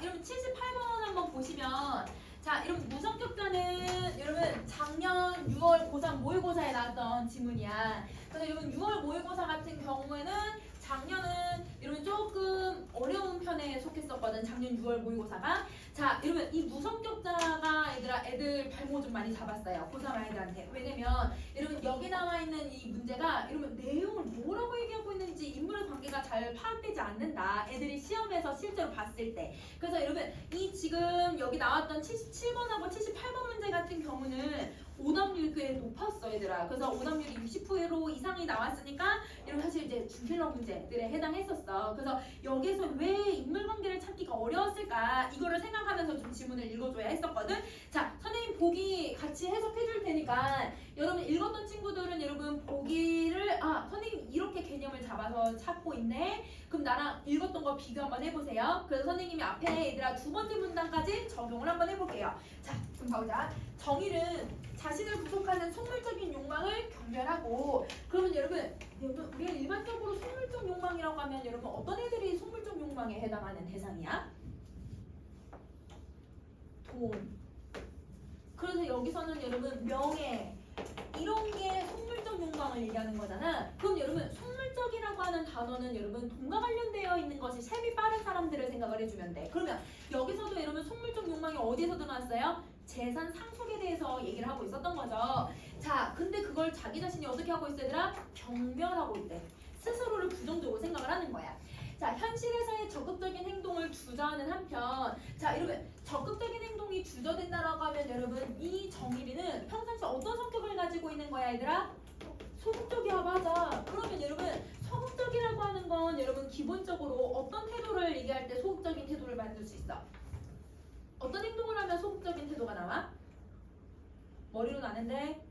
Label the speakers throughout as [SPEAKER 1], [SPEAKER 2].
[SPEAKER 1] 자, 여러분 78번 한번 보시면 자, 여러분 무성격자는 여러분 작년 6월 고3 모의고사에 나왔던 지문이야. 그래서 여러분 6월 모의고사 같은 경우에는 작년은 여러분 조금 어려운 편에 속했었거든. 작년 6월 모의고사가. 자, 여러분 이 무성격자가 얘들아 애들 발목 좀 많이 잡았어요. 고3 아이들한테. 왜냐면 여러분 여기 나와 있는 이 문제가 여러분 내용을 뭐라고 얘기하고 있는지 인물의 관계가 잘 파악되지 않는다. 애들이 시험에서 실제로 봤을 때. 그래서 여러분 이 지금 여기 나왔던 77번하고 78번 문제 같은 경우는 오답률이 꽤 높았어 얘들아. 그래서 오답률이 60% 이상이 나왔으니까 여러분 사실 이제 준필러 문제들에 해당했었어. 그래서 여기서 왜 인물관계를 찾기가 어려웠을까 이거를 생각하면서 좀 지문을 읽어줘야 했었거든. 자, 선생님 보기 같이 해석해 줄 테니까 여러분 읽었던 친구들은 여러분 보기를 선생님 이렇게 개념을 잡아서 찾고 있네. 그럼 나랑 읽었던 거 비교 한번 해보세요. 그래서 선생님이 앞에 얘들아 두 번째 문단까지 적용을 한번 해볼게요. 자, 그럼 가보자. 정의는 자신을 구속하는 속물적인 욕망을 경멸하고. 그러면 여러분 우리가 일반적으로 속물적 욕망이라고 하면 여러분 어떤 애들이 속물적 욕망에 해당하는 대상이야? 돈. 그래서 여기서는 여러분 명예 이런 게 속물적 욕망을 얘기하는 거잖아. 그럼 여러분 속물적이라고 하는 단어는 여러분 돈과 관련되어 있는 것이 셈이 빠른 사람들을 생각을 해주면 돼. 그러면 여기서도 여러분 속물적 욕망이 어디에서 나왔어요? 재산 상속에 대해서 얘기를 하고 있었던 거죠. 자, 근데 그걸 자기 자신이 어떻게 하고 있어 얘들아? 경멸하고 있대. 스스로를 부정적으로 생각을 하는 거야. 자, 현실에서의 적극적인 행동을 주저하는 한편, 자, 여러분 적극적인 행동이 주저된다라고 하면 여러분 이 정일이는 평상시 어떤 성격을 가지고 있는 거야 얘들아? 소극적이야. 맞아. 그러면 여러분 소극적이라고 하는 건 여러분 기본적으로 어떤 태도를 얘기할 때 소극적인 태도를 만들 수 있어? 어떤 행동을 하면 소극적인 태도가 나와? 머리로 나는데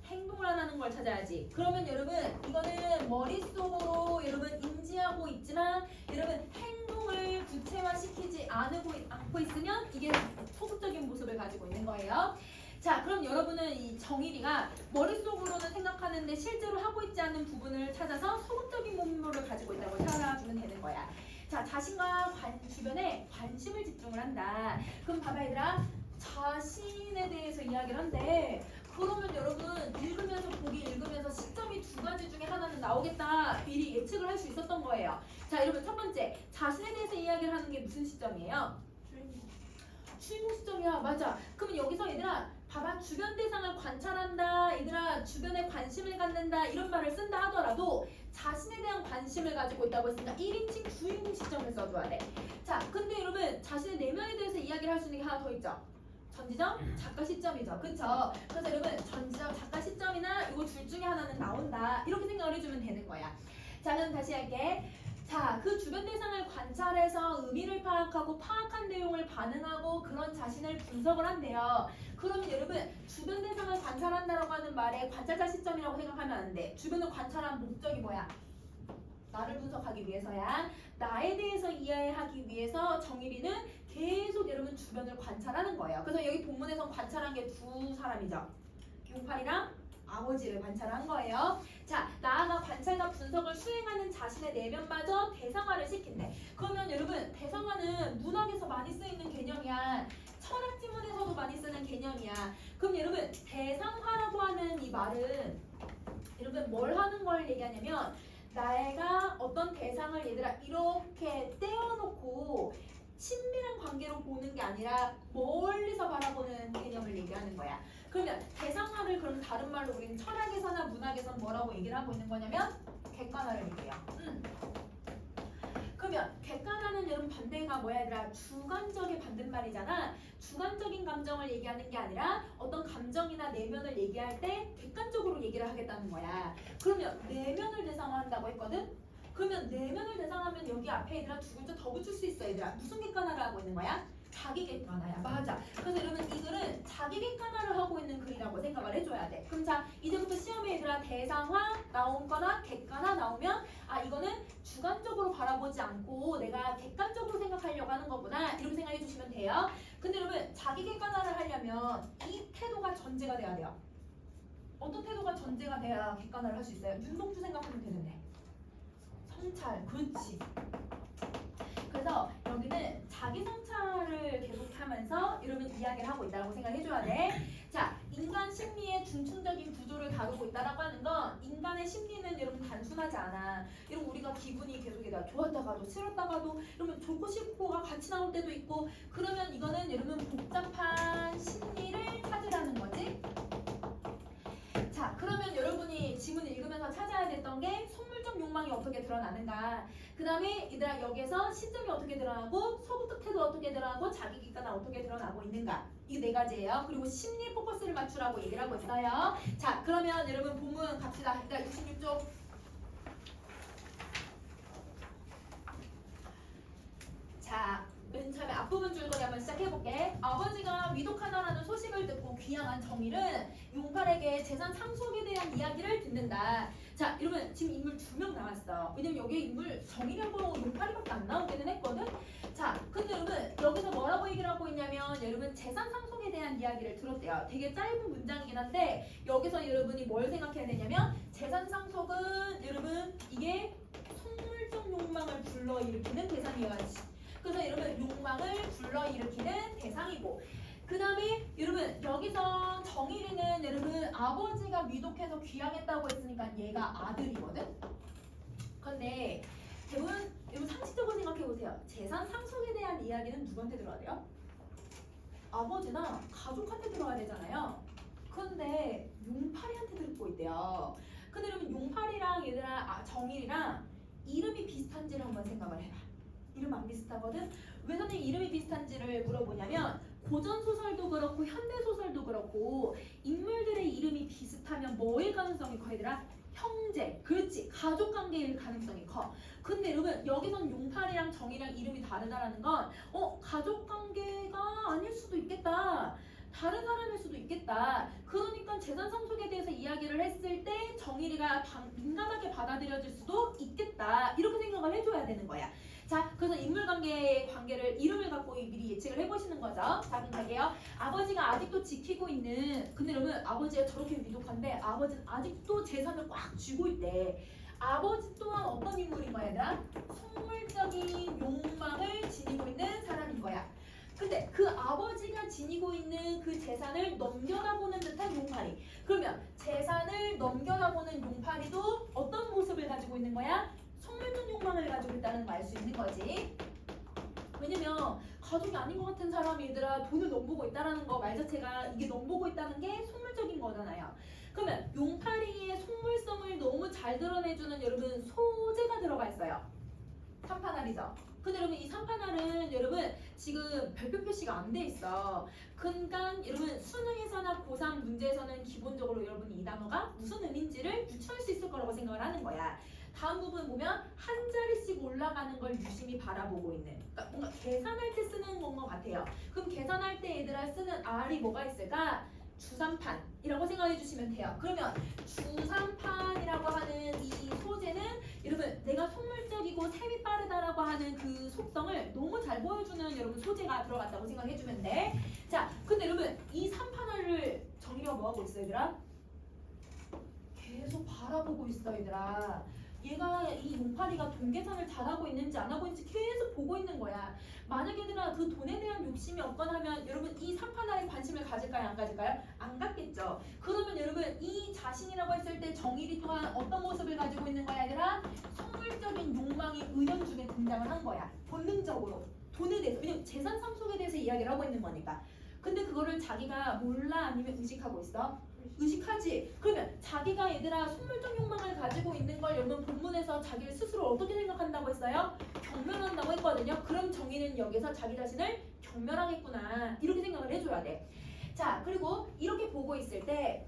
[SPEAKER 1] 행동을 안 하는 걸 찾아야지. 그러면 여러분 이거는 머릿속으로 여러분 인지하고 있지만 여러분 행동을 구체화시키지 않고 있으면 이게 소극적인 모습을 가지고 있는 거예요. 자, 그럼 여러분은 이 정일이가 머릿속으로는 생각하는데 실제로 하고 있지 않은 부분을 찾아서 소극적인 몸물을 가지고 있다고 찾아주면 되는 거야. 자, 자신과 주변에 관심을 집중을 한다. 그럼 봐봐 얘들아. 자신에 대해서 이야기를 한대. 그러면 여러분 읽으면서 보기 읽으면서 시점이 두 가지 중에 하나는 나오겠다. 미리 예측을 할 수 있었던 거예요. 자, 여러분 첫 번째 자신에 대해서 이야기를 하는 게 무슨 시점이에요? 주인공 시점이야. 맞아. 그러면 여기서 얘들아 봐봐. 주변 대상을 관찰한다. 얘들아 주변에 관심을 갖는다. 이런 말을 쓴다 하더라도 자신에 대한 관심을 가지고 있다고 했으니까 1인칭 주인공 시점을 써줘야 돼. 자, 근데 여러분 자신의 내면에 대해서 이야기를 할 수 있는 게 하나 더 있죠. 전지점, 작가 시점이죠. 그쵸? 그래서 여러분 전지점, 작가 시점이나 이거 둘 중에 하나는 나온다. 이렇게 생각을 해주면 되는 거야. 자, 그럼 다시 할게. 자, 그 주변 대상을 관찰해서 의미를 파악하고 파악한 내용을 반응하고 그런 자신을 분석을 한대요. 그러면 여러분 주변 대상을 관찰한다라고 하는 말에 관찰자 시점이라고 생각하면 안 돼. 주변을 관찰한 목적이 뭐야? 나를 분석하기 위해서야. 나에 대해서 이해하기 위해서 정일이는 계속 여러분 주변을 관찰하는 거예요. 그래서 여기 본문에서 관찰한 게 두 사람이죠. 용팔이랑 아버지를 관찰한 거예요. 자, 나아가 관찰과 분석을 수행하는 자신의 내면마저 대상화를 시킨대. 그러면 여러분 대상화는 문학에서 많이 쓰이는 개념이야. 철학 지문에서도 많이 쓰는 개념이야. 그럼 여러분 대상화라고 하는 이 말은 여러분 뭘 하는 걸 얘기하냐면 내가 어떤 대상을 얘들아 이렇게 떼어놓고 친밀한 관계로 보는 게 아니라 멀리서 바라보는 개념을 얘기하는 거야. 그러면 대상화를 그럼 다른 말로 우리는 철학에서나 문학에서는 뭐라고 얘기를 하고 있는 거냐면 객관화를 얘기해요. 그러면 객관화는 여러분 반대가 뭐야 얘들아? 주관적의 반대말이잖아. 주관적인 감정을 얘기하는 게 아니라 어떤 감정이나 내면을 얘기할 때 객관적으로 얘기를 하겠다는 거야. 그러면 내면을 대상화한다고 했거든? 그러면 내면을 대상하면 여기 앞에 얘들아 두 글자 더 붙일 수 있어 얘들아. 무슨 객관화를 하고 있는 거야? 자기 객관화야. 맞아. 그래서 여러분 이 글은 자기 객관화를 하고 있는 글이라고 생각을 해줘야 돼. 그럼 자 이제부터 시험에 얘들아 대상화 나오거나 객관화 나오면 이거는 주관적으로 바라보지 않고 내가 객관적으로 생각하려고 하는 거구나 이렇게 생각해 주시면 돼요. 근데 여러분 자기 객관화를 하려면 이 태도가 전제가 돼야 돼요. 어떤 태도가 전제가 돼야 객관화를 할 수 있어요? 윤동주 생각하면 되는데. 성찰, 그렇지. 그래서 여기는 자기 성찰 여러분 이야기를 하고 있다고 생각해줘야 돼. 자, 인간 심리의 중층적인 구조를 다루고 있다라고 하는 건 인간의 심리는 여러분 단순하지 않아. 여러분 우리가 기분이 계속해서 좋았다가도 싫었다가도 여러분 좋고 싫고가 같이 나올 때도 있고 그러면 이거는 여러분 복잡한 심리를 찾으라는 거지. 자, 그러면 여러분이 지문을 읽으면서 찾아야 됐던 게 속물적 욕망이 어떻게 드러나는가. 그 다음에 얘들아 여기에서 시점이 어떻게 드러나고 소극적 태도 어떻게 드러나고 자기 객관은 어떻게 드러나고 있는가. 이 네 가지예요. 그리고 심리 포커스를 맞추라고 얘기를 하고 있어요. 자, 그러면 여러분 본문 갑시다. 일단 66쪽. 자, 맨 처음에 앞부분 줄거리 한번 시작해볼게. 아버지가 위독하다라는 소식을 듣고 귀향한 정일은 용팔에게 재산 상속에 대한 이야기를 듣는다. 자, 여러분 지금 인물 2명 나왔어. 왜냐면 여기에 인물 정일하고 용팔이밖에 안 나오기는 했거든. 자, 근데 여러분 여기서 뭐라고 얘기를 하고 있냐면 여러분 재산 상속에 대한 이야기를 들었대요. 되게 짧은 문장이긴 한데 여기서 여러분이 뭘 생각해야 되냐면 재산 상속은 여러분 이게 속물적 욕망을 불러일으키는 대상이어야지. 그래서 여러분 욕망을 불러일으키는 대상이고 그 다음에 여러분 여기서 정일이는 여러분 아버지가 위독해서 귀향했다고 했으니까 얘가 아들이거든. 근데 여러분 상식적으로 생각해보세요. 재산 상속에 대한 이야기는 누구한테 들어야 돼요? 아버지나 가족한테 들어야 되잖아요. 근데 용팔이한테 듣고 있대요. 근데 여러분 용팔이랑 얘들아 정일이랑 이름이 비슷한지를 한번 생각을 해봐. 이름 안 비슷하거든? 왜 선생님 이름이 비슷한지를 물어보냐면 고전소설도 그렇고 현대소설도 그렇고 인물들의 이름이 비슷하면 뭐일 가능성이 커 얘들아? 형제, 그렇지, 가족관계일 가능성이 커. 근데 여러분 여기선 용팔이랑 정이랑 이름이 다르다라는 건 가족관계가 아닐 수도 있겠다. 다른 사람일 수도 있겠다. 그러니까 재산 상속에 대해서 이야기를 했을 때 정일이가 민감하게 받아들여질 수도 있겠다. 이렇게 생각을 해줘야 되는 거야. 자, 그래서 인물관계의 관계를 이름을 갖고 미리 예측을 해보시는 거죠. 자, 그럼 갈게요. 아버지가 아직도 지키고 있는 근데 여러분 아버지가 저렇게 위독한데 아버지는 아직도 재산을 꽉 쥐고 있대. 아버지 또한 어떤 인물인 거야 얘들아? 속물적인 욕망을 지니고 있는 사람인 거야. 근데 그 아버지가 지니고 있는 그 재산을 넘겨다보는 듯한 용팔이. 그러면 재산을 넘겨다보는 용팔이도 어떤 모습을 가지고 있는 거야? 속물적 욕망을 가지고 있다는 걸 알 수 있는 거지. 왜냐면 가족이 아닌 것 같은 사람이 얘들아 돈을 넘보고 있다는 거 말 자체가 이게 넘보고 있다는 게 속물적인 거잖아요. 그러면 용팔이의 속물성을 너무 잘 드러내주는 여러분 소재가 들어가 있어요. 삼판알이죠. 근데 여러분 이 삼판알은 여러분 지금 별표 표시가 안 돼 있어. 그러니까 여러분 수능에서나 고3 문제에서는 기본적으로 여러분이 이 단어가 무슨 의미인지를 유추할 수 있을 거라고 생각을 하는 거야. 다음 부분 보면 한 자리씩 올라가는 걸 유심히 바라보고 있는, 그러니까 뭔가 계산할 때 쓰는 건 것 같아요. 그럼 계산할 때 얘들아 쓰는 R이 뭐가 있을까? 주삼판이라고 생각해 주시면 돼요. 그러면 주삼판이라고 하는 이 소재는 여러분 내가 속물적이고 셈이 빠르다라고 하는 그 속성을 너무 잘 보여주는 여러분 소재가 들어갔다고 생각해 주면 돼. 자, 근데 여러분 이 삼판알을 정의가 뭐하고 있어 얘들아? 계속 바라보고 있어 얘들아. 얘가 이 용팔이가 돈 계산을 잘하고 있는지 안 하고 있는지 계속 보고 있는 거야. 만약 얘들아 그 돈에 대한 욕심이 없거나 하면 여러분 이 삼판알에 관심을 가질까요? 안 가질까요? 안 갖겠죠. 그러면 여러분 이 자신이라고 했을 때 정일이 또한 어떤 모습을 가지고 있는 거야 얘들아? 속물적인 욕망이 은연중에 등장을 한 거야. 본능적으로 돈에 대해서. 왜냐면 재산 상속에 대해서 이야기를 하고 있는 거니까. 근데 그거를 자기가 몰라 아니면 의식하고 있어? 의식하지. 그러면 자기가 얘들아 속물적 욕망을 가지고 있는 걸 여러분 본문에서 자기를 스스로 어떻게 생각한다고 했어요? 경멸한다고 했거든요. 그럼 정의는 여기서 자기 자신을 경멸하겠구나 이렇게 생각을 해줘야 돼. 자, 그리고 이렇게 보고 있을 때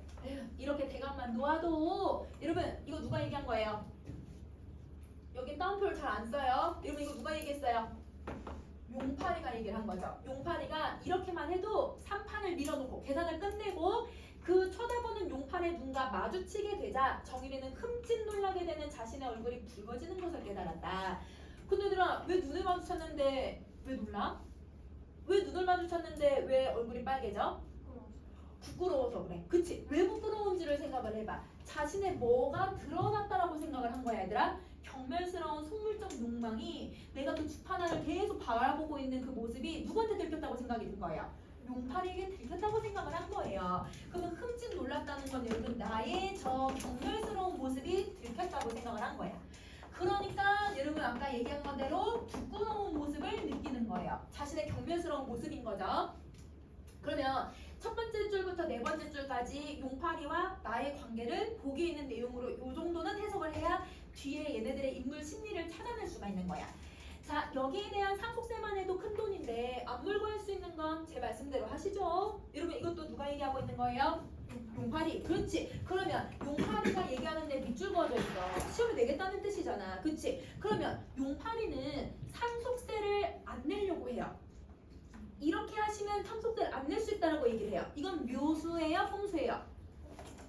[SPEAKER 1] 이렇게 대각만 놓아도 여러분 이거 누가 얘기한 거예요? 여기 따옴표를 잘 안 써요. 여러분 이거 누가 얘기했어요? 용팔이가 얘기를 한 거죠. 용팔이가 이렇게만 해도 3판을 밀어놓고 계산을 끝내고 그 쳐다보는 용팔의 눈과 마주치게 되자 정일이는 흠칫 놀라게 되는 자신의 얼굴이 붉어지는 것을 깨달았다. 근데 얘들아 왜 눈을 마주쳤는데 왜 놀라? 왜 눈을 마주쳤는데 왜 얼굴이 빨개져? 부끄러워서 그래. 그치? 왜 부끄러운지를 생각을 해봐. 자신의 뭐가 드러났다라고 생각을 한 거야 얘들아. 경멸스러운 속물적 욕망이 내가 그 주판알을 계속 바라보고 있는 그 모습이 누구한테 들켰다고 생각이 든 거예요? 용팔이에게 들켰다고 생각을 한 거예요. 그러면 흠칫 놀랐다는 건 여러분 나의 저 경멸스러운 모습이 들켰다고 생각을 한 거야. 그러니까 여러분 아까 얘기한 거대로 부끄러운 모습을 느끼는 거예요. 자신의 경멸스러운 모습인 거죠. 그러면 첫 번째 줄부터 네 번째 줄까지 용팔이와 나의 관계를 보기에 있는 내용으로 이 정도는 해석을 해야 뒤에 얘네들의 인물 심리를 찾아낼 수가 있는 거야. 자, 여기에 대한 상속세만 해도 큰 돈인데 안 물고 할 수 있는 건 제 말씀대로 하시죠. 여러분 이것도 누가 얘기하고 있는 거예요? 용팔이. 그렇지. 그러면 용팔이가 얘기하는데 밑줄 그어져 있어. 시험을 내겠다는 뜻이잖아. 그렇지. 그러면 용팔이는 상속세를 안 내려고 해요. 이렇게 하시면 상속세를 안 낼 수 있다고 얘기를 해요. 이건 묘수예요? 꼼수예요?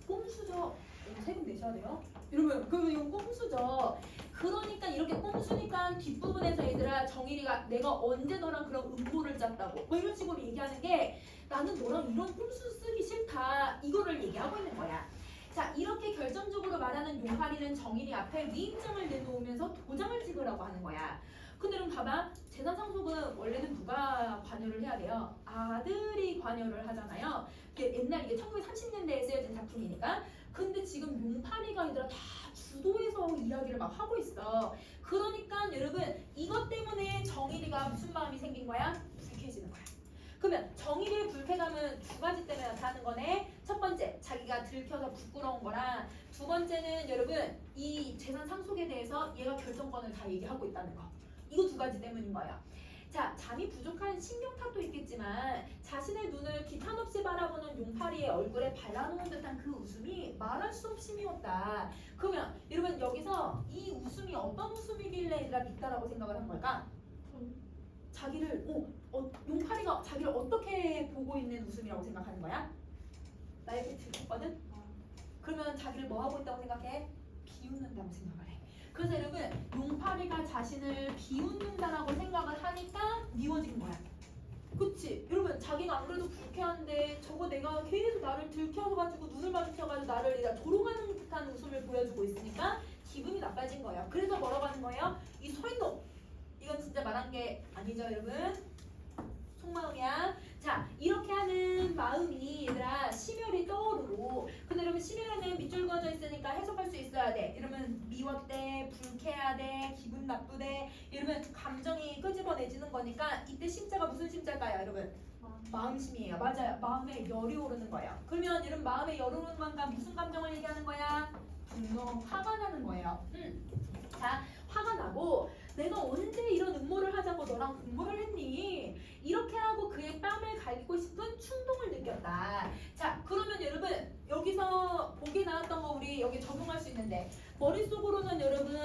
[SPEAKER 1] 꼼수죠. 세금 내셔야 돼요. 여러분 그러면 이건 꼼수죠. 그러니까 이렇게 꼼수니까 뒷부분에서 얘들아 정일이가 내가 언제 너랑 그런 음모를 짰다고 뭐 이런 식으로 얘기하는 게 나는 너랑 이런 꼼수 쓰기 싫다 이거를 얘기하고 있는 거야. 자 이렇게 결정적으로 말하는 용팔이는 정일이 앞에 위임장을 내놓으면서 도장을 찍으라고 하는 거야. 근데 그럼 봐봐. 재산 상속은 원래는 누가 관여를 해야 돼요? 아들이 관여를 하잖아요. 이게 옛날 이게 1930년대에 쓰여진 작품이니까. 근데 지금 용팔이가 얘들아 다 주도해서 이야기를 막 하고 있어. 그러니까 여러분 이것 때문에 정일이가 무슨 마음이 생긴 거야? 불쾌해지는 거야. 그러면 정일이의 불쾌감은 두 가지 때문에 나타나는 거네. 첫 번째 자기가 들켜서 부끄러운 거랑 두 번째는 여러분 이 재산 상속에 대해서 얘가 결정권을 다 얘기하고 있다는 거. 이거 두 가지 때문인 거예요. 자, 잠이 부족한 신경 탓도 있겠지만 자신의 눈을 기탄 없이 바라보는 용팔이의 얼굴에 발라놓은 듯한 그 웃음이 말할 수 없이 미웠다. 그러면 여러분 여기서 이 웃음이 어떤 웃음이길래 얘가 밉다라고 생각을 한 걸까? 자기를 용팔이가 자기를 어떻게 보고 있는 웃음이라고 생각하는 거야? 나 이렇게 들켰거든? 그러면 자기를 뭐 하고 있다고 생각해? 비웃는다고 생각을 해. 그래서 여러분 용팔이가 자신을 비웃는다라고 생각을 하니까 미워진 거야. 그치? 여러분 자기가 안 그래도 불쾌한데 저거 내가 계속 나를 들켜가지고 눈을 마주쳐가지고 나를 조롱하는 듯한 웃음을 보여주고 있으니까 기분이 나빠진 거예요. 그래서 뭐라고 하는 거예요? 이 소인놈! 이건 진짜 말한 게 아니죠 여러분? 속마음이야. 자 이렇게 하는 마음이 얘들아 심혈이 떠오르고 근데 여러분 심혈에는 밑줄 그어져 있으니까 해석할 수 있어야 돼. 이러면 미웠대, 불쾌하대, 기분 나쁘대 이러면 감정이 끄집어내지는 거니까 이때 심자가 무슨 심자일까요 여러분? 마음심이에요. 맞아요. 마음에 열이 오르는 거예요. 그러면 여러분 마음에 열 오르는 건가 무슨 감정을 얘기하는 거야? 분노, 화가 나는 거예요. 자 화가 나고 내가 언제 이런 음모를 하자고 너랑 공모를 했니? 이렇게 하고 그의 뺨을 갈기고 싶은 충동을 느꼈다. 자, 그러면 여러분 여기서 보기 나왔던 거 우리 여기 적용할 수 있는데 머릿속으로는 여러분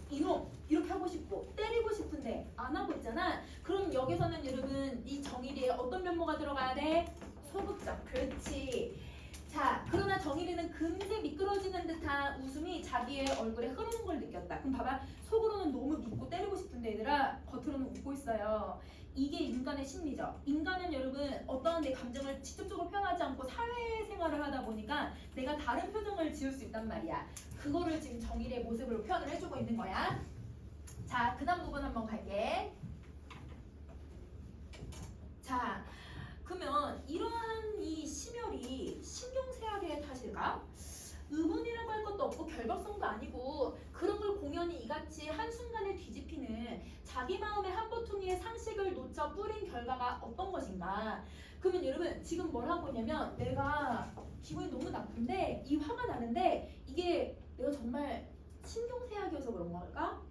[SPEAKER 1] 이놈 이렇게 하고 싶고 때리고 싶은데 안 하고 있잖아. 그럼 여기서는 여러분 이 정일이의 어떤 면모가 들어가야 돼? 소극적. 그렇지. 자, 그러나 정일이는 금세 미끄러지는 듯한 웃음이 자기의 얼굴에 흐르는 걸 느꼈다. 그럼 봐봐. 속으로는 너무 믿고 때리고 싶은데 얘들아 겉으로는 웃고 있어요. 이게 인간의 심리죠. 인간은 여러분 어떤 내 감정을 직접적으로 표현하지 않고 사회생활을 하다 보니까 내가 다른 표정을 지을 수 있단 말이야. 그거를 지금 정일의 모습으로 표현을 해주고 있는 거야. 자, 그 다음 부분 한번 갈게. 자, 그러면 이러한 이 심혈이 신경쇠약의 탓일까? 의문이라고 할 것도 없고 결벽성도 아니고 그런 걸 공연히 이같이 한순간에 뒤집히는 자기 마음의 한 보퉁이의 상식을 놓쳐 뿌린 결과가 어떤 것인가? 그러면 여러분 지금 뭘 하고 있냐면 내가 기분이 너무 나쁜데 이 화가 나는데 이게 내가 정말 신경쇠약이어서 그런 걸까?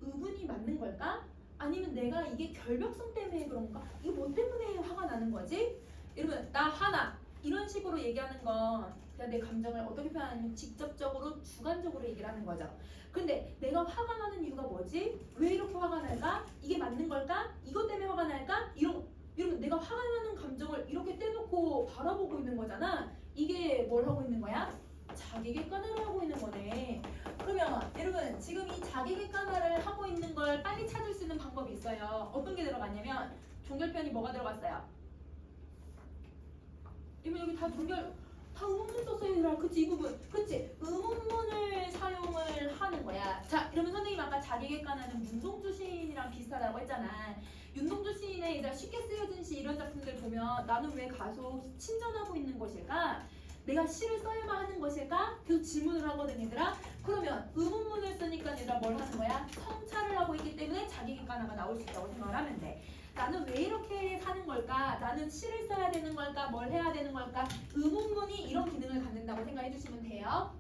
[SPEAKER 1] 의문이 맞는 걸까? 아니면 내가 이게 결벽성 때문에 그런가? 이거 뭐 때문에 화가 나는 거지? 여러분 나 화나 이런 식으로 얘기하는 건 그냥 내 감정을 어떻게 표현하냐면 직접적으로 주관적으로 얘기를 하는 거죠. 근데 내가 화가 나는 이유가 뭐지? 왜 이렇게 화가 날까? 이게 맞는 걸까? 이것 때문에 화가 날까? 이러면 내가 화가 나는 감정을 이렇게 떼놓고 바라보고 있는 거잖아. 이게 뭘 하고 있는 거야? 자기 객관화를 하고 있는 거네. 그러면 여러분 지금 이 자기 객관화를 하고 있는 걸 빨리 찾을 수 있는 방법이 있어요. 어떤 게 들어갔냐면 종결변이 뭐가 들어갔어요? 여기 다 의문문 썼어요 얘들아. 그치 이 부분 그치 의문문을 사용을 하는 거야. 자 이러면 선생님 아까 자기 객관화는 윤동주 시인이랑 비슷하다고 했잖아. 윤동주 시인의 얘들아 얘들아 쉽게 쓰여진 시 이런 작품들 보면 나는 왜 가속 침전하고 있는 것일까? 내가 시를 써야만 하는 것일까? 계속 질문을 하거든 얘들아. 그러면 의문문을 쓰니까 얘들아 뭘 하는 거야? 성찰을 하고 있기 때문에 자기 객관화가 나올 수 있다고 생각을 하면 돼. 나는 왜 이렇게 사는 걸까? 나는 시를 써야 되는 걸까? 뭘 해야 되는 걸까? 의문문이 이런 기능을 갖는다고 생각해 주시면 돼요.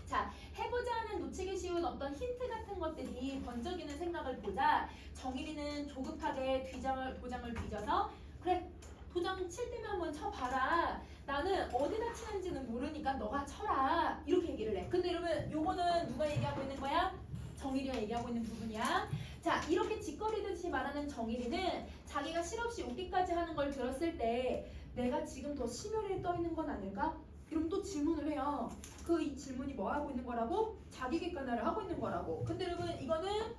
[SPEAKER 1] 자, 해보자 하는 놓치기 쉬운 어떤 힌트 같은 것들이 번쩍이는 생각을 보자. 정일이는 조급하게 도장을 뒤져서 그래 도장 칠 때면 한번 쳐봐라. 나는 어디다 치는지는 모르니까 너가 쳐라. 이렇게 얘기를 해. 근데 여러분 요거는 누가 얘기하고 있는 거야? 정일이가 얘기하고 있는 부분이야. 자, 이렇게 짓거리듯이 말하는 정일이는 자기가 실없이 웃기까지 하는 걸 들었을 때 내가 지금 더 심혈에 떠 있는 건 아닐까? 그럼 또 질문을 해요. 이 질문이 뭐 하고 있는 거라고? 자기 객관화를 하고 있는 거라고. 근데 여러분 이거는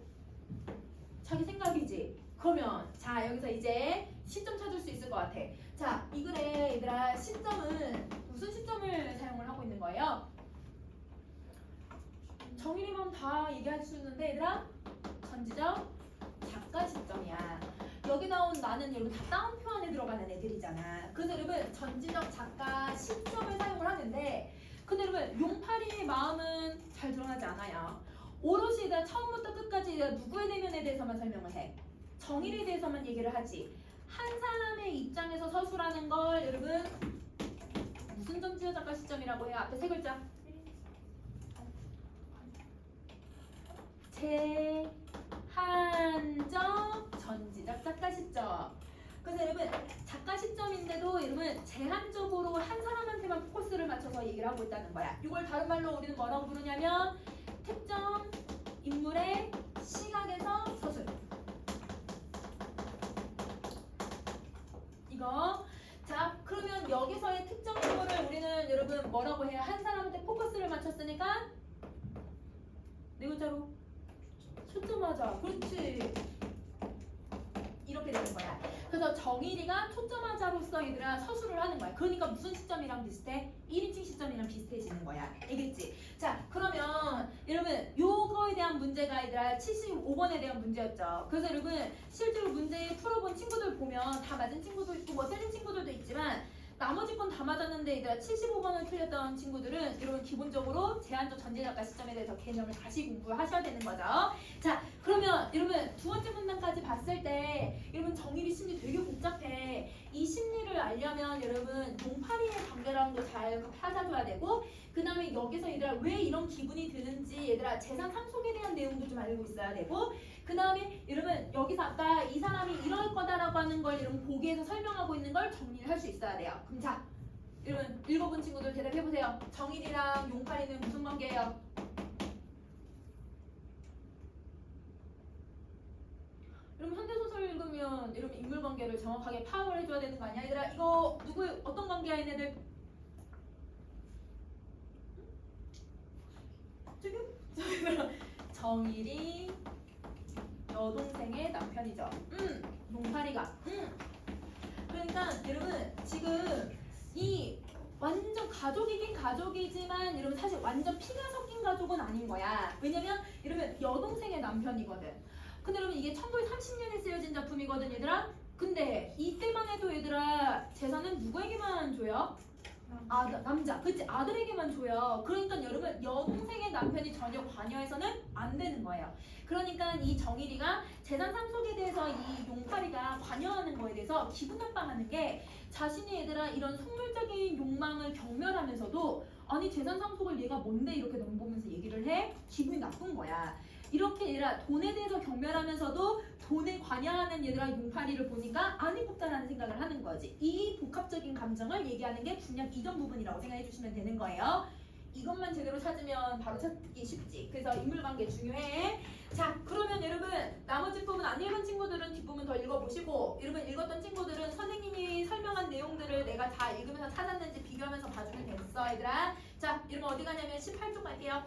[SPEAKER 1] 자기 생각이지. 그러면 자 여기서 이제 시점 찾을 수 있을 것 같아. 자, 이 글에 얘들아 시점은 무슨 시점을 사용을 하고 있는 거예요? 정일이만 다 얘기할 수 있는데 얘들아 전지적 작가 시점이야. 여기 나온 나는 여러분 다 따옴표 안에 들어가는 애들이잖아. 그래서 여러분 전지적 작가 시점을 사용을 하는데 근데 여러분 용팔이의 마음은 잘 드러나지 않아요. 오롯이 다 처음부터 끝까지 누구의 대면에 대해서만 설명을 해. 정일에 대해서만 얘기를 하지. 한 사람의 입장에서 서술하는 걸 여러분 무슨 전지적 작가 시점이라고 해요? 앞에 세 글자. 제한적 전지적 작가 시점. 그래서 여러분 작가 시점인데도 여러분 제한적으로 한 사람한테만 포커스를 맞춰서 얘기를 하고 있다는 거야. 이걸 다른 말로 우리는 뭐라고 부르냐면 특정 인물의 시각에서 서술. 이거. 자, 그러면 여기서의 특정 인물을 우리는 여러분 뭐라고 해요? 한 사람한테 포커스를 맞췄으니까 네 글자로 초점하자. 그렇지. 이렇게 되는 거야. 그래서 정일이가 초점하자로서 얘들아 서술을 하는 거야. 그러니까 무슨 시점이랑 비슷해? 1인칭 시점이랑 비슷해지는 거야. 알겠지? 자, 그러면 여러분 요거에 대한 문제가 얘들아 75번에 대한 문제였죠. 그래서 여러분 실제로 문제 풀어본 친구들 보면 다 맞은 친구도 있고 뭐 틀린 친구들도 있지만 나머지 건 다 맞았는데 얘들아 75번을 틀렸던 친구들은 여러분 기본적으로 제한적 전지작가 시점에 대해서 개념을 다시 공부하셔야 되는 거죠. 자, 그러면 여러분 두 번째 문단까지 봤을 때 여러분 정일이 심리 되게 복잡해. 이 심리를 알려면 여러분 용팔이의 관계랑도 잘 찾아줘야 되고 그 다음에 여기서 얘들아 왜 이런 기분이 드는지 얘들아 재산 상속에 대한 내용도 좀 알고 있어야 되고 그 다음에 여러분 여기서 아까 이 사람이 이럴 거다라고 하는 걸 여러분 보기에서 설명하고 있는 걸 정리를 할 수 있어야 돼요. 그럼 자, 여러분 읽어본 친구들 대답해보세요. 정일이랑 용팔이는 무슨 관계예요? 여러분 현대소설 읽으면 여러분 인물관계를 정확하게 파악을 해줘야 되는 거 아니야? 얘들아 이거 누구 어떤 관계야 얘네들? 지금? 정일이 여동생의 남편이죠. 용팔이가. 그러니까 여러분 지금 이 완전 가족이긴 가족이지만 여러분 사실 완전 피가 섞인 가족은 아닌 거야. 왜냐면 여러분 여동생의 남편이거든. 근데 여러분 이게 1930년에 쓰여진 작품이거든 얘들아. 근데 이때만 해도 얘들아 재산은 누구에게만 줘요? 남자. 그치? 아들에게만 줘요. 그러니까 여러분 여동생의 남편이 전혀 관여해서는 안 되는 거예요. 그러니까 이 정일이가 재산 상속에 대해서 이 용팔이가 관여하는 거에 대해서 기분 나빠하는 게 자신이 얘들아 이런 속물적인 욕망을 경멸하면서도 아니 재산 상속을 얘가 뭔데 이렇게 넘보면서 얘기를 해? 기분이 나쁜 거야. 이렇게 얘들아 돈에 대해서 경멸하면서도 돈에 관여하는 얘들아 용팔이를 보니까 아니 뽑다라는 생각을 하는 거지. 이 복합적인 감정을 얘기하는 게 분약 이전 부분이라고 생각해 주시면 되는 거예요. 이것만 제대로 찾으면 바로 찾기 쉽지. 그래서 인물관계 중요해. 자, 그러면 여러분 나머지 부분 안 읽은 친구들은 뒷부분 더 읽어보시고 여러분 읽었던 친구들은 선생님이 설명한 내용들을 내가 다 읽으면서 찾았는지 비교하면서 봐주면 됐어 얘들아. 자, 여러분 어디 가냐면 18쪽 갈게요.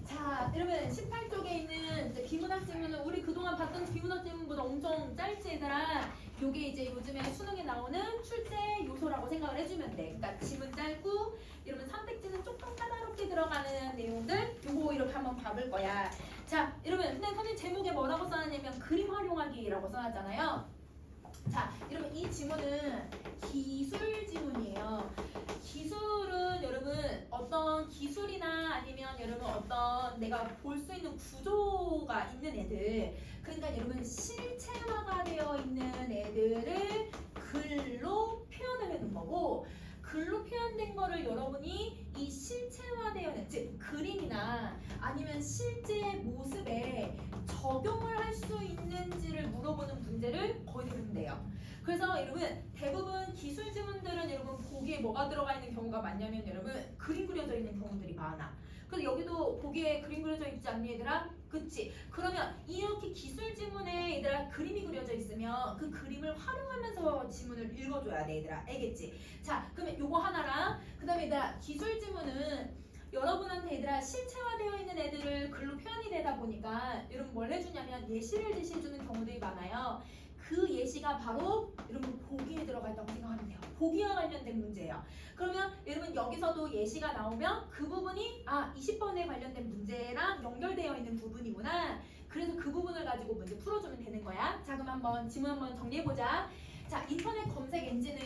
[SPEAKER 1] 자, 여러분 18쪽에 있는 이제 비문학 질문은 우리 그동안 봤던 비문학 질문보다 엄청 짧지 얘들아. 요게 이제 요즘에 수능에 나오는 출제 요소라고 생각을 해주면 돼. 그러니까 지문 짧고 여러분 선택지는 조금 까다롭게 들어가는 내용들 요거 이렇게 한번 봐볼 거야. 자, 여러분 근데 선생님 제목에 뭐라고 써놨냐면 그림 활용하기라고 써놨잖아요. 자, 여러분 이 지문은 기술 지문이에요. 기술은 여러분 어떤 기술이나 아니면 여러분 어떤 내가 볼 수 있는 구조가 있는 애들, 그러니까 여러분 실체화가 되어 있는 애들을 글로 표현을 해놓은 거고, 글로 표현된 거를 여러분이 이 실체화되어 있는 즉 그림이나 아니면 실제 모습에 적용을 할 수 있는지를 물어보는 문제를 거의 대부분 내요. 그래서 여러분 대부분 기술 지문들은 여러분 보기에 뭐가 들어가 있는 경우가 많냐면 여러분 그림 그려져 있는 경우들이 많아. 그래서 여기도 보기에 그림 그려져 있지 않니 얘들아? 그치? 그러면 이렇게 기술 지문에 얘들아 그림이 그려져 있으면 그 그림을 활용하면서 지문을 읽어줘야 돼 얘들아. 알겠지? 자, 그러면 요거 하나랑 그 다음에 얘들아 기술 지문은 여러분한테 얘들아 실체화되어 있는 애들을 글로 표현이 되다 보니까 여러분 뭘 해주냐면 예시를 제시해주는 경우들이 많아요. 그 예시가 바로 여러분 보기에 들어가 있다고 생각하면 돼요. 보기와 관련된 문제예요. 그러면 여러분 여기서도 예시가 나오면 그 부분이 20번에 관련된 문제랑 연결되어 있는 부분이구나. 그래서 그 부분을 가지고 문제 풀어주면 되는 거야. 자, 그럼 한번 지문 한번 정리해보자. 자, 인터넷 검색 엔진은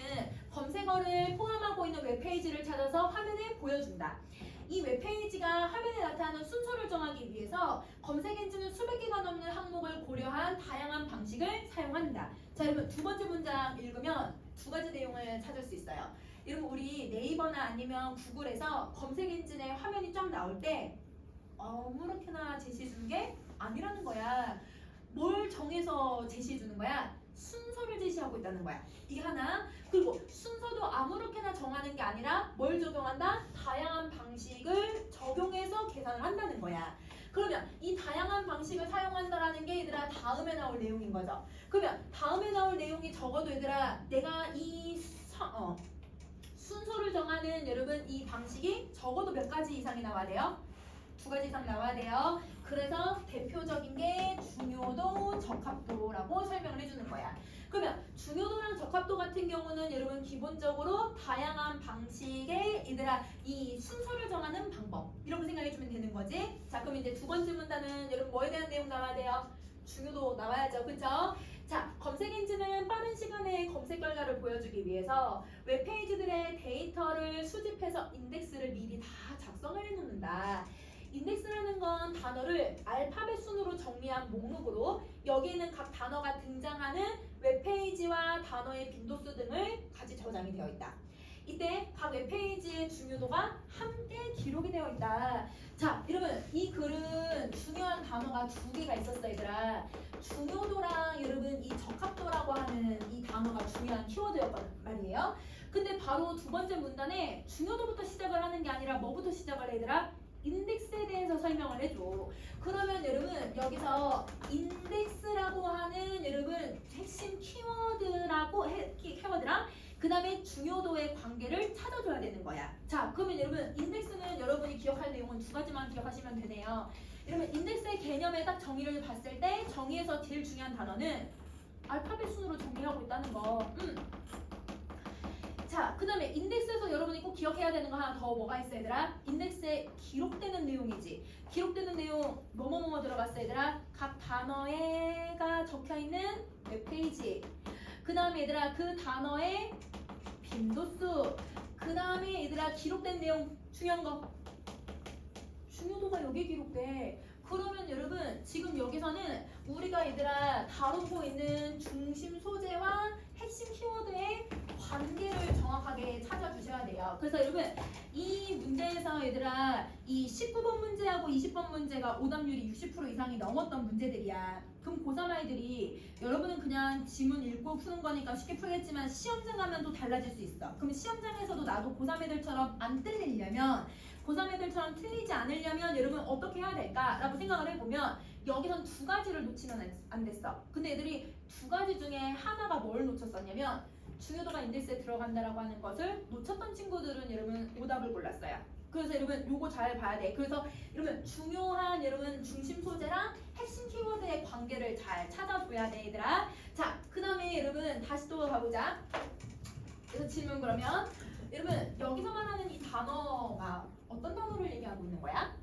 [SPEAKER 1] 검색어를 포함하고 있는 웹페이지를 찾아서 화면에 보여준다. 이 웹페이지가 화면에 나타나는 순서를 정하기 위해서 검색 엔진은 수백 개가 넘는 항목을 고려한 다양한 방식을 사용한다. 자, 여러분 두 번째 문장 읽으면 두 가지 내용을 찾을 수 있어요. 여러분 우리 네이버나 아니면 구글에서 검색 엔진의 화면이 쫙 나올 때 아무렇게나 제시해 주는 게 아니라는 거야. 뭘 정해서 제시해 주는 거야? 순서를 제시하고 있다는 거야. 이게 하나. 그리고 순서도 아무렇게나 정하는 게 아니라 뭘 적용한다? 다양한 방식을 적용해서 계산을 한다는 거야. 그러면 이 다양한 방식을 사용한다라는 게 얘들아 다음에 나올 내용인 거죠. 그러면 다음에 나올 내용이 적어도 얘들아 내가 이 순서를 정하는 여러분 이 방식이 적어도 몇 가지 이상이 나와야 돼요? 두 가지 이상 나와야 돼요. 그래서 대표적인 게 중요도, 적합도라고 설명을 해주는 거야. 그러면 중요도랑 적합도 같은 경우는 여러분 기본적으로 다양한 방식의 얘들아 이 순서를 정하는 방법 이렇게 생각해주면 되는 거지. 자, 그럼 이제 두 번째 문단은 여러분 뭐에 대한 내용 나와야 돼요? 중요도 나와야죠. 그쵸? 자, 검색 엔진은 빠른 시간에 검색 결과를 보여주기 위해서 웹페이지들의 데이터를 수집해서 인덱스를 미리 다 작성을 해놓는다. 인덱스라는 건 단어를 알파벳 순으로 정리한 목록으로 여기에는 각 단어가 등장하는 웹페이지와 단어의 빈도수 등을 같이 저장이 되어 있다. 이때 각 웹페이지의 중요도가 함께 기록이 되어 있다. 자, 여러분 이 글은 중요한 단어가 두 개가 있었어 얘들아. 중요도랑 여러분 이 적합도라고 하는 이 단어가 중요한 키워드였단 말이에요. 근데 바로 두 번째 문단에 중요도부터 시작을 하는 게 아니라 뭐부터 시작을 해 얘들아? 인덱스에 대해서 설명을 해줘. 그러면 여러분 여기서 인덱스라고 하는 여러분 핵심 키워드랑 그 다음에 중요도의 관계를 찾아줘야 되는 거야. 자, 그러면 여러분 인덱스는 여러분이 기억할 내용은 두 가지만 기억하시면 되네요. 여러분 인덱스의 개념에 딱 정의를 봤을 때 정의에서 제일 중요한 단어는 알파벳 순으로 정리하고 있다는 거. 자, 그 다음에 인덱스에서 여러분이 꼭 기억해야 되는 거 하나 더 뭐가 있어 얘들아? 인덱스에 기록되는 내용이지. 기록되는 내용 뭐뭐뭐 들어갔어 얘들아? 각 단어에가 적혀있는 웹페이지. 그 다음에 얘들아 그 단어의 빈도수. 그 다음에 얘들아 기록된 내용 중요한 거. 중요도가 여기에 기록돼. 그러면 여러분 지금 여기서는 우리가 얘들아 다루고 있는 중심 소재와 핵심 키워드의 관계를 정확하게 찾아주셔야 돼요. 그래서 여러분 이 문제에서 얘들아 이 19번 문제하고 20번 문제가 오답률이 60% 이상이 넘었던 문제들이야. 그럼 고3 아이들이 여러분은 그냥 지문 읽고 푸는 거니까 쉽게 풀겠지만 시험장 가면 또 달라질 수 있어. 그럼 시험장에서도 나도 고3 애들처럼 안 틀리려면 고3 애들처럼 틀리지 않으려면 여러분 어떻게 해야 될까라고 생각을 해보면 여기선 두 가지를 놓치면 안 됐어. 근데 애들이 두 가지 중에 하나가 뭘 놓쳤었냐면 중요도가 인덱스에 들어간다라고 하는 것을 놓쳤던 친구들은 여러분 오답을 골랐어요. 그래서 여러분 요거 잘 봐야 돼. 그래서 여러분 중요한 여러분 중심 소재랑 핵심 키워드의 관계를 잘 찾아줘야 돼 얘들아. 자, 그 다음에 여러분 다시 또 가보자. 그래서 질문 그러면 여러분 여기서 말하는 이 단어가 어떤 단어를 얘기하고 있는 거야?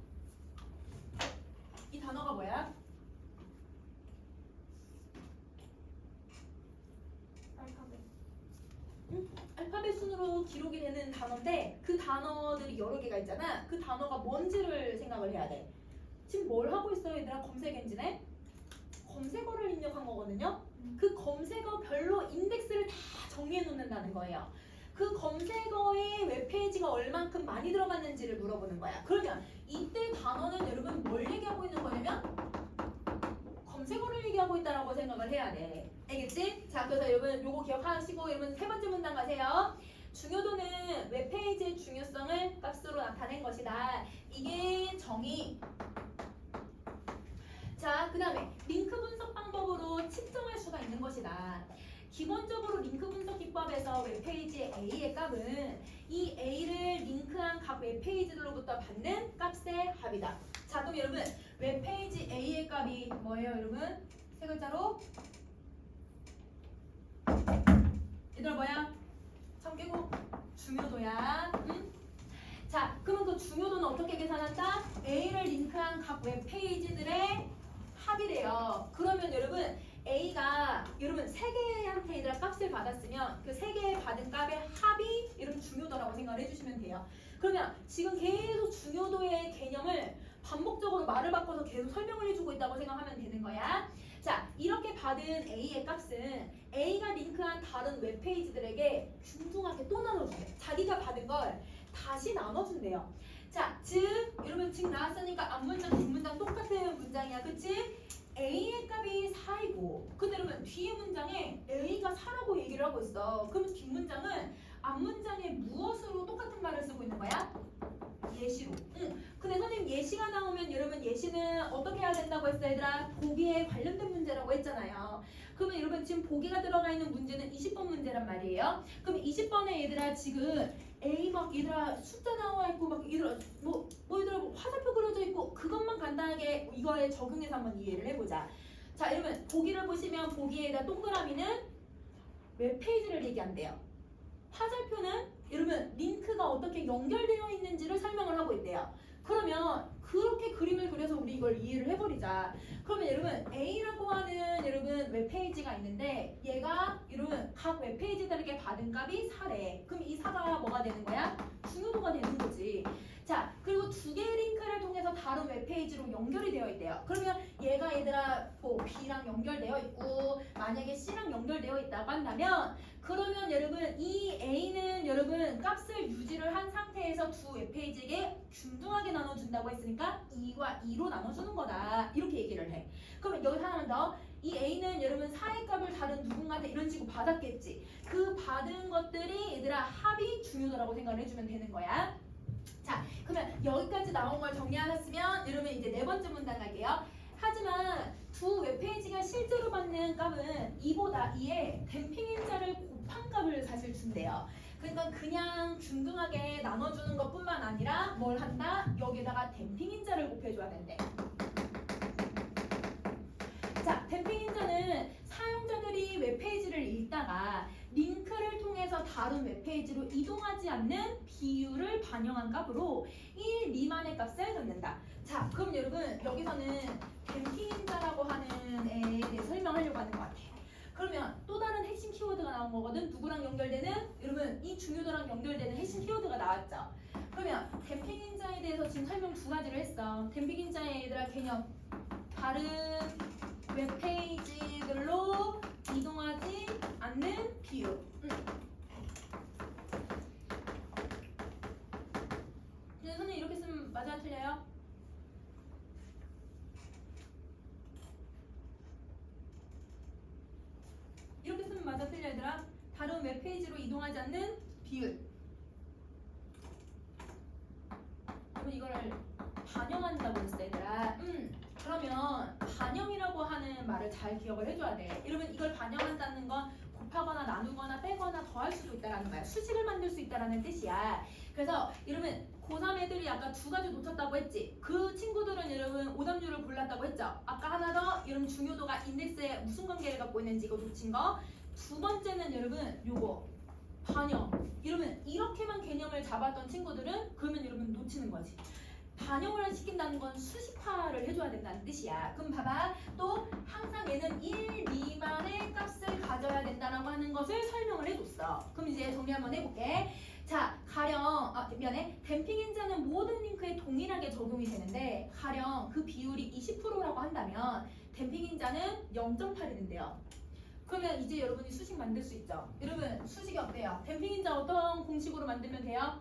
[SPEAKER 1] 이 단어가 뭐야?
[SPEAKER 2] 알파벳.
[SPEAKER 1] 알파벳 순으로 기록이 되는 단어인데 그 단어들이 여러 개가 있잖아. 그 단어가 뭔지를 생각을 해야 돼. 지금 뭘 하고 있어요, 얘들아? 검색 엔진에 검색어를 입력한 거거든요. 그 검색어별로 인덱스를 다 정리해 놓는다는 거예요. 그 검색어의 웹페이지가 얼만큼 많이 들어갔는지를 물어보는 거야. 그러면 이때 단어는 여러분 뭘 얘기하고 있는 거냐면 검색어를 얘기하고 있다라고 생각을 해야 돼. 알겠지? 자, 그래서 여러분 요거 기억하시고 여러분 세 번째 문단 가세요. 중요도는 웹페이지의 중요성을 값으로 나타낸 것이다. 이게 정의. 자, 그 다음에 링크 분석 방법으로 측정할 수가 있는 것이다. 기본적으로 링크 분석 기법에서 웹페이지의 A의 값은 이 A를 링크한 각 웹페이지들로부터 받는 값의 합이다. 자, 그럼 여러분 웹페이지 A의 값이 뭐예요, 여러분? 세 글자로 얘들아 뭐야? 청개구 중요도야. 응? 자, 그러면 그 중요도는 어떻게 계산한다? A를 링크한 각 웹페이지들의 합이래요. 그러면 여러분 A가 여러분 세 개한테 얘들아 값을 받았으면 그 세 개의 받은 값의 합이 여러분 중요도라고 생각을 해주시면 돼요. 그러면 지금 계속 중요도의 개념을 반복적으로 말을 바꿔서 계속 설명을 해주고 있다고 생각하면 되는 거야. 자, 이렇게 받은 A의 값은 A가 링크한 다른 웹페이지들에게 균등하게 또 나눠준대. 자기가 받은 걸 다시 나눠준대요. 자, 즉 여러분 지금 나왔으니까 앞문장 뒷문장 똑같은 문장이야, 그치? A의 값이 4이고 근데 여러분 뒤에 문장에 A가 4라고 얘기를 하고 있어. 그럼 뒷문장은 앞문장에 무엇으로 똑같은 말을 쓰고 있는 거야? 예시로. 근데 선생님 예시가 나오면 여러분 예시는 어떻게 해야 된다고 했어요, 얘들아? 보기에 관련된 문제라고 했잖아요. 그러면 여러분 지금 보기가 들어가 있는 문제는 20번 문제란 말이에요. 그럼 20번에 얘들아 지금 A 막 얘들아 숫자 나와 있고 막 얘들아 뭐 얘들아 뭐 화살표 그려져 있고 그것만 간단하게 이거에 적용해서 한번 이해를 해보자. 자, 여러분 보기를 보시면 보기에다 동그라미는 웹페이지를 얘기한대요. 화살표는 여러분 링크가 어떻게 연결되어 있는지를 설명을 하고 있대요. 그러면 그렇게 그림을 그려서 우리 이걸 이해를 해버리자. 그러면 여러분 A라고 하는 여러분 웹페이지가 있는데 얘가 여러분 각 웹페이지들에게 받은 값이 4래. 그럼 이 4가 뭐가 되는 거야? 중요도가 되는 거지. 자, 그리고 두 개의 링크를 통해서 다른 웹페이지로 연결이 되어 있대요. 그러면 얘가 얘들아 뭐 B랑 연결되어 있고 만약에 C랑 연결되어 있다고 한다면 그러면 여러분 이 A는 여러분 값을 유지를 한 상태에서 두 웹페이지에게 균등하게 나눠준다고 했으니까 2과 2로 나눠주는 거다. 이렇게 얘기를 해. 그러면 여기 하나만 더. 이 A는 여러분 4의 값을 다른 누군가한테 이런 식으로 받았겠지. 그 받은 것들이 얘들아 합이 중요도라고 생각을 해주면 되는 거야. 자, 그러면 여기까지 나온 걸 정리하셨으면 여러분 이제 네 번째 문단 갈게요. 하지만 두 웹페이지가 실제로 받는 값은 2보다 2에 댐핑인자를 곱한 값을 사실 준대요. 그러니까 그냥 균등하게 나눠주는 것뿐만 아니라 뭘 한다? 여기다가 댐핑인자를 곱해줘야 된대. 자, 댐핑인자는 사용자들이 웹페이지를 읽다가 링크를 통해서 다른 웹페이지로 이동하지 않는 비율을 반영한 값으로 1 미만의 값을 넣는다. 자, 그럼 여러분 여기서는 댐핑인자라고 하는 애에 대해 설명하려고 하는 것 같아요. 그러면 또 다른 핵심 키워드가 나온 거거든. 누구랑 연결되는? 여러분 이 중요도랑 연결되는 핵심 키워드가 나왔죠. 그러면 댐핑인자에 대해서 지금 설명 두 가지를 했어. 댐핑인자의 얘들아 개념. 다른 웹페이지들로 이동하지 않는 비율. 근데 선생님 이렇게 쓰면 맞아요, 틀려요? 이렇게 쓰면 맞아, 틀려 얘들아? 다른 웹페이지로 이동하지 않는 비율. 그러면 이거를 반영한다고 했어, 얘들아. 그러면 반영이라고 하는 말을 잘 기억을 해줘야 돼. 여러분 이걸 반영한다는 건 곱하거나 나누거나 빼거나 더할 수도 있다라는 거야. 수식을 만들 수 있다라는 뜻이야. 그래서 여러분 고3 애들이 아까 두 가지 놓쳤다고 했지. 그 친구들은 여러분 오답률을 골랐다고 했죠. 아까 하나 더 여러분 중요도가 인덱스에 무슨 관계를 갖고 있는지 이거 놓친 거. 두 번째는 여러분 요거 반영. 이러면 이렇게만 개념을 잡았던 친구들은 그러면 여러분 놓치는 거지. 반영을 시킨다는 건 수식화를 해줘야 된다는 뜻이야. 그럼 봐봐. 또 항상 얘는 1 미만의 값을 가져야 된다라고 하는 것을 설명을 해줬어. 그럼 이제 정리 한번 해볼게. 자, 가령 미안해. 댐핑 인자는 모든 링크에 동일하게 적용이 되는데 가령 그 비율이 20%라고 한다면 댐핑 인자는 0.8이 된대요. 그러면 이제 여러분이 수식 만들 수 있죠. 여러분 수식이 어때요? 댐핑 인자 어떤 공식으로 만들면 돼요?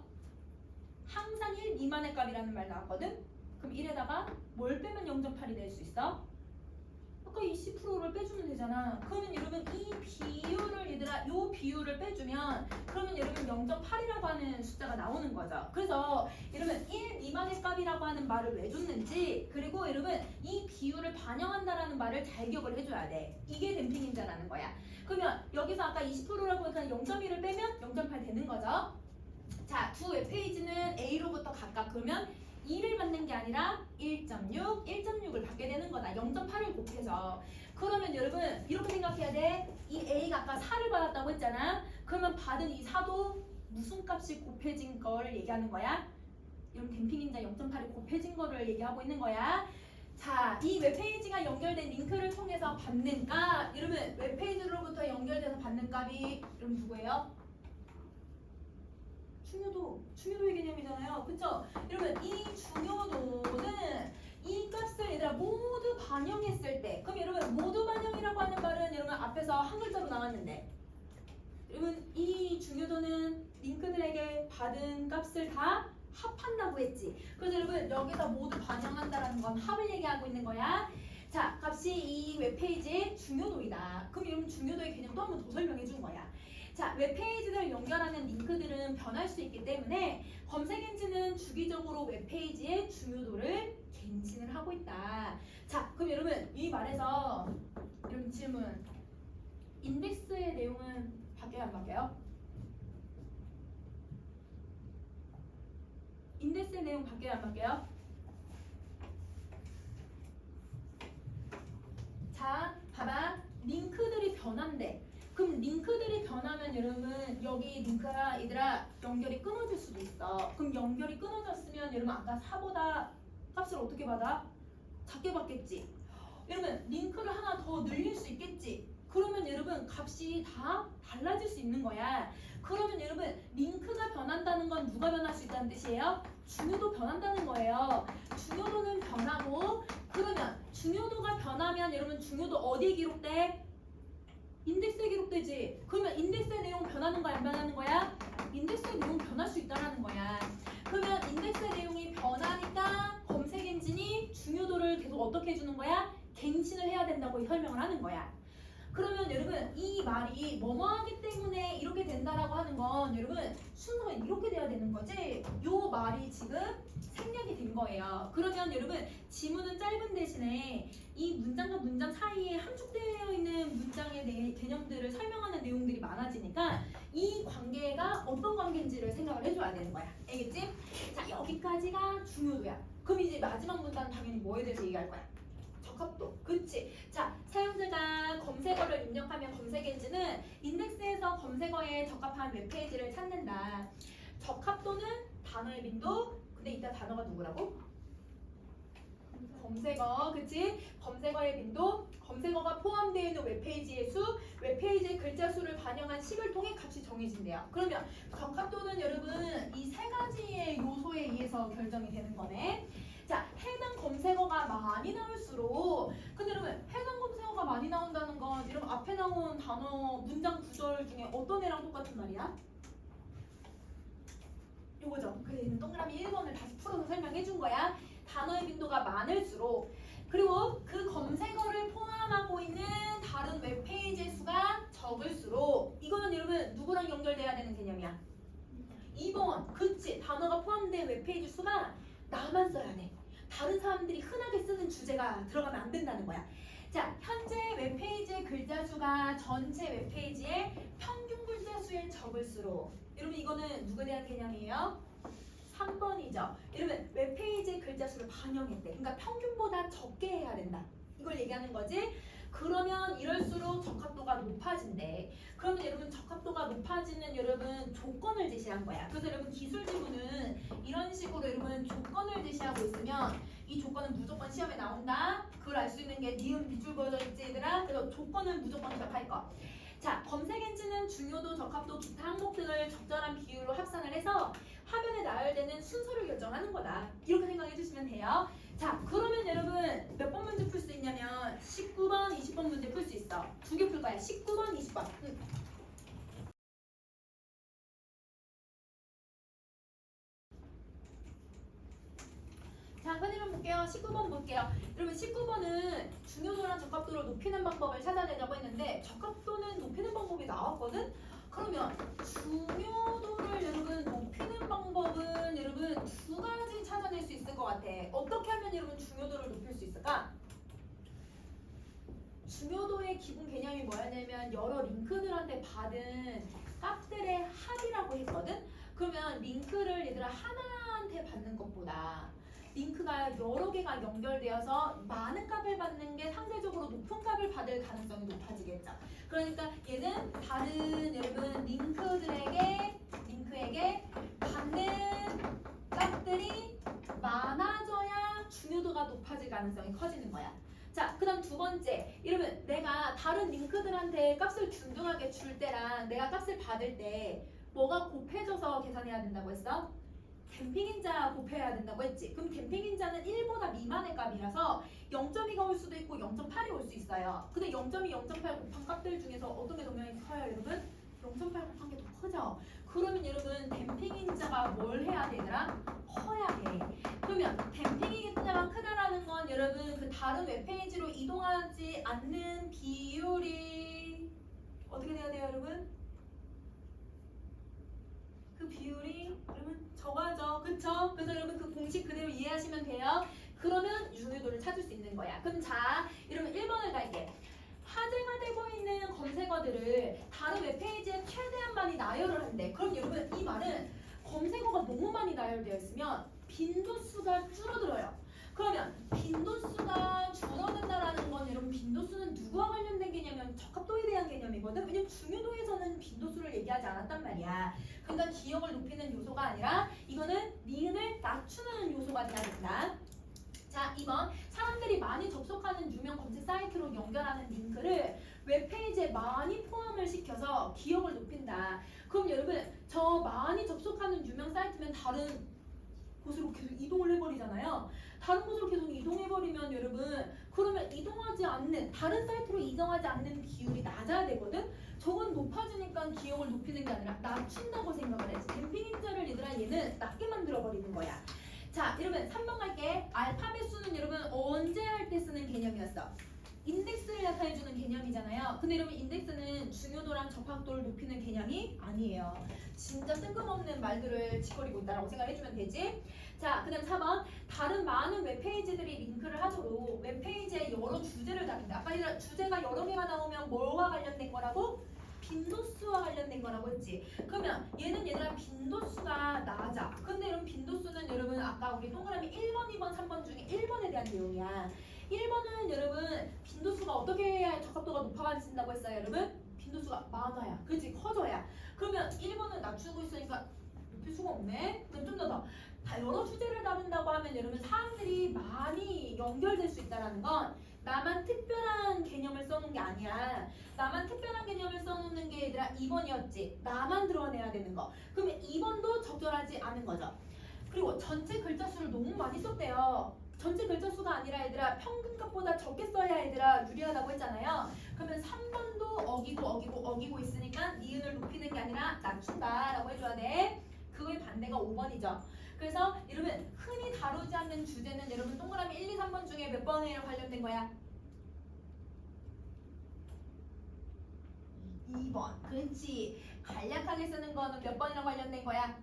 [SPEAKER 1] 항상 1 미만의 값이라는 말 나왔거든? 그럼 1에다가 뭘 빼면 0.8이 될 수 있어? 아까 20%를 빼주면 되잖아. 그러면 여러분 이 비율을 얘들아 요 비율을 빼주면 그러면 여러분 0.8이라고 하는 숫자가 나오는 거죠. 그래서 여러분 1 미만의 값이라고 하는 말을 왜 줬는지 그리고 여러분 이 비율을 반영한다라는 말을 잘 기억을 해줘야 돼. 이게 댐핑 인자라는 거야. 그러면 여기서 아까 20%라고 했던 0.1을 빼면 0.8 되는 거죠. 자, 두 웹페이지는 A로부터 각각 그러면 2를 받는 게 아니라 1.6, 1.6을 받게 되는 거다. 0.8을 곱해서. 그러면 여러분 이렇게 생각해야 돼. 이 A가 아까 4를 받았다고 했잖아. 그러면 받은 이 4도 무슨 값이 곱해진 걸 얘기하는 거야? 여러분 댐핑인자 0.8이 곱해진 거를 얘기하고 있는 거야. 자, 이 웹페이지가 연결된 링크를 통해서 받는 값. 여러분 웹페이지로부터 연결돼서 받는 값이 여러분 누구예요? 중요도의 개념이잖아요. 그쵸? 여러분 이 중요도는 이 값을 얘들아 모두 반영했을 때 그럼 여러분 모두 반영이라고 하는 말은 여러분 앞에서 한 글자로 나왔는데 여러분 이 중요도는 링크들에게 받은 값을 다 합한다고 했지. 그래서 여러분 여기서 모두 반영한다라는 건 합을 얘기하고 있는 거야. 자, 값이 이 웹페이지의 중요도이다. 그럼 여러분 중요도의 개념도 한번 더 설명해 준 거야. 자, 웹페이지를 연결하는 링크들은 변할 수 있기 때문에 검색 엔진은 주기적으로 웹페이지의 중요도를 갱신을 하고 있다. 자, 그럼 여러분 이 말에서 이런 질문. 인덱스의 내용은 바뀌어요, 안 바뀌어요? 인덱스의 내용 바뀌어요, 안 바뀌어요? 자, 봐봐. 링크들이 변한대. 그럼 링크들이 변하면 여러분 여기 링크가 얘들아 연결이 끊어질 수도 있어. 그럼 연결이 끊어졌으면 여러분 아까 4보다 값을 어떻게 받아? 작게 받겠지. 여러분 링크를 하나 더 늘릴 수 있겠지. 그러면 여러분 값이 다 달라질 수 있는 거야. 그러면 여러분 링크가 변한다는 건 누가 변할 수 있다는 뜻이에요? 중요도 변한다는 거예요. 중요도는 변하고 그러면 중요도가 변하면 여러분 중요도 어디에 기록돼? 인덱스에 기록되지. 그러면 인덱스의 내용 변하는 거야, 안 변하는 거야? 인덱스의 내용 변할 수 있다라는 거야. 그러면 인덱스의 내용이 변하니까 검색 엔진이 중요도를 계속 어떻게 해주는 거야? 갱신을 해야 된다고 설명을 하는 거야. 그러면 여러분 이 말이 뭐뭐하기 때문에 이렇게 된다라고 하는 건 여러분 순서가 이렇게 돼야 되는 거지. 요 말이 지금 생략이 된 거예요. 그러면 여러분 지문은 짧은 대신에 이 문장과 문장 사이에 함축되어 있는 문장의 개념들을 설명하는 내용들이 많아지니까 이 관계가 어떤 관계인지를 생각을 해줘야 되는 거야. 알겠지? 자, 여기까지가 중요도야. 그럼 이제 마지막 문단은 당연히 뭐에 대해서 얘기할 거야? 적합도. 그치? 자, 사용자가 검색어를 입력하면 검색 엔진은 인덱스에서 검색어에 적합한 웹페이지를 찾는다. 적합도는 단어의 빈도. 근데 이따 단어가 누구라고? 검색어. 그치? 검색어의 빈도. 검색어가 포함되어 있는 웹페이지의 수. 웹페이지의 글자 수를 반영한 식을 통해 값이 정해진대요. 그러면 적합도는 여러분 이 세 가지의 요소에 의해서 결정이 되는 거네. 자, 해당 검색어가 많이 나올수록 근데 여러분 해당 검색어가 많이 나온다는 건 여러분 앞에 나온 단어 문장 구절 중에 어떤 애랑 똑같은 말이야? 요거죠. 그래서 얘는 동그라미 1번을 다시 풀어서 설명해 준 거야. 단어의 빈도가 많을수록 그리고 그 검색어를 포함하고 있는 다른 웹페이지의 수가 적을수록 이거는 여러분 누구랑 연결돼야 되는 개념이야? 2번. 그치. 단어가 포함된 웹페이지 수가 나만 써야 돼. 다른 사람들이 흔하게 쓰는 주제가 들어가면 안 된다는 거야. 자, 현재 웹페이지의 글자 수가 전체 웹페이지의 평균 글자 수에 적을수록 여러분 이거는 누구에 대한 개념이에요? 3번이죠. 여러분 웹페이지의 글자 수를 반영했대. 그러니까 평균보다 적게 해야 된다. 이걸 얘기하는 거지. 그러면 이럴수록 적합도가 높아진대. 그러면 여러분 적합도가 높아지는 여러분 조건을 제시한 거야. 그래서 여러분 기술지구는 이런 식으로 여러분 조건을 제시하고 있으면 이 조건은 무조건 시험에 나온다. 그걸 알 수 있는 게 니은 밑줄 그어져 있지 얘들아. 그래서 조건은 무조건 기억할 거. 자, 검색 엔진은 중요도, 적합도, 기타 항목들을 적절한 비율로 합산을 해서 화면에 나열되는 순서를 결정하는 거다. 이렇게 생각해 주시면 돼요. 자, 그러면 여러분 몇 번 문제 풀 수 있냐면 19번, 20번 문제 풀 수 있어. 두 개 풀 거야. 19번, 20번. 자, 선생님 볼게요. 19번 볼게요. 여러분 19번은 중요도랑 적합도를 높이는 방법을 찾아내자고 했는데 적합도는 높이는 방법이 나왔거든? 그러면 중요도를 여러분 높이는 방법은 여러분 두 가지 찾아낼 수 있을 것 같아. 어떻게 하면 여러분 중요도를 높일 수 있을까? 중요도의 기본 개념이 뭐였냐면 여러 링크들한테 받은 값들의 합이라고 했거든? 그러면 링크를 얘들아 하나한테 받는 것보다 링크가 여러 개가 연결되어서 많은 값을 받는 게 상대적으로 높은 값을 받을 가능성이 높아지겠죠. 그러니까 얘는 다른 여러분 링크에게 받는 값들이 많아져야 중요도가 높아질 가능성이 커지는 거야. 자, 그 다음 두 번째. 이러면 내가 다른 링크들한테 값을 균등하게 줄 때랑 내가 값을 받을 때 뭐가 곱해져서 계산해야 된다고 했어? 댐핑인자 곱해야 된다고 했지. 그럼 댐핑인자는 1보다 미만의 값이라서 0.2가 올 수도 있고 0.8이 올 수 있어요. 근데 0.2, 0.8 곱한 값들 중에서 어떤 게 더 많이 커요, 여러분? 0.8 곱한 게 더 커져. 그러면 여러분 댐핑인자가 뭘 해야 되더라? 커야 해. 그러면 댐핑인자가 크다라는 건 여러분 그 다른 웹페이지로 이동하지 않는 비율이 어떻게 돼야 돼요, 여러분? 그 비율이 여러분 적어야죠. 그쵸? 그래서 여러분 그 공식 그대로 이해하시면 돼요. 그러면 중요도를 찾을 수 있는 거야. 그럼 자, 이러면 1번을 갈게. 화제가 되고 있는 검색어들을 다른 웹페이지에 최대한 많이 나열을 한대. 그럼 여러분 이 말은 검색어가 너무 많이 나열되어 있으면 빈도수가 줄어들어요. 그러면 빈도수가 줄어든다라는 건 여러분 빈도수는 누구와 관련된 개념이면 적합도에 대한 개념이거든. 왜냐면 중요도에서는 빈도수를 얘기하지 않았단 말이야. 그러니까 기억을 높이는 요소가 아니라 이거는 니은을 낮추는 요소가 돼야 된다. 자, 2번. 사람들이 많이 접속하는 유명 검색 사이트로 연결하는 링크를 웹페이지에 많이 포함을 시켜서 기억을 높인다. 그럼 여러분 저 많이 접속하는 유명 사이트면 다른 곳으로 계속 이동을 해버리잖아요. 다른 곳으로 계속 이동해버리면 여러분 그러면 이동하지 않는 다른 사이트로 이동하지 않는 비율이 낮아야 되거든. 저건 높아지니까 기억을 높이는 게 아니라 낮춘다고 생각을 해야지. 댐핑인자를 얘들아 얘는 낮게 만들어버리는 거야. 자, 이러면 3번 갈게. 알파벳 수는 여러분 언제 할 때 쓰는 개념이었어? 인덱스를 나타내주는 개념이잖아요. 근데 여러분 인덱스는 중요도랑 적합도를 높이는 개념이 아니에요. 진짜 뜬금없는 말들을 짓거리고 있다라고 생각해주면 되지. 자, 그 다음 4번. 다른 많은 웹페이지들이 링크를 하도록 웹페이지에 여러 주제를 다룬다. 아까 주제가 여러 개가 나오면 뭐와 관련된 거라고? 빈도수와 관련된 거라고 했지. 그러면 얘는 얘들아 빈도수가 낮아. 근데 여러분 빈도수는 여러분 아까 우리 동그라미 1번, 2번, 3번 중에 1번에 대한 내용이야. 1번은 여러분 빈도수가 어떻게 해야 적합도가 높아진다고 했어요, 여러분? 빈도수가 많아야. 그렇지? 커져야. 그러면 1번은 낮추고 있으니까 높일 수가 없네. 그럼 좀 더 여러 주제를 다룬다고 하면 여러분 사람들이 많이 연결될 수 있다는 건 나만 특별한 개념을 써놓은 게 아니야. 나만 특별한 개념을 써놓는 게 얘들아 2번이었지. 나만 드러내야 되는 거. 그러면 2번도 적절하지 않은 거죠. 그리고 전체 글자 수를 너무 많이 썼대요. 전체 글자 수가 아니라 얘들아 평균값보다 적게 써야 얘들아 유리하다고 했잖아요. 그러면 3번도 어기고 있으니까 니은을 높이는 게 아니라 낮춘다라고 해줘야 돼. 그거의 반대가 5번이죠. 그래서 여러분 흔히 다루지 않는 주제는 여러분 동그라미 1, 2, 3번 중에 몇 번에 관련된 거야? 2번. 그렇지. 간략하게 쓰는 거는 몇 번이랑 관련된 거야?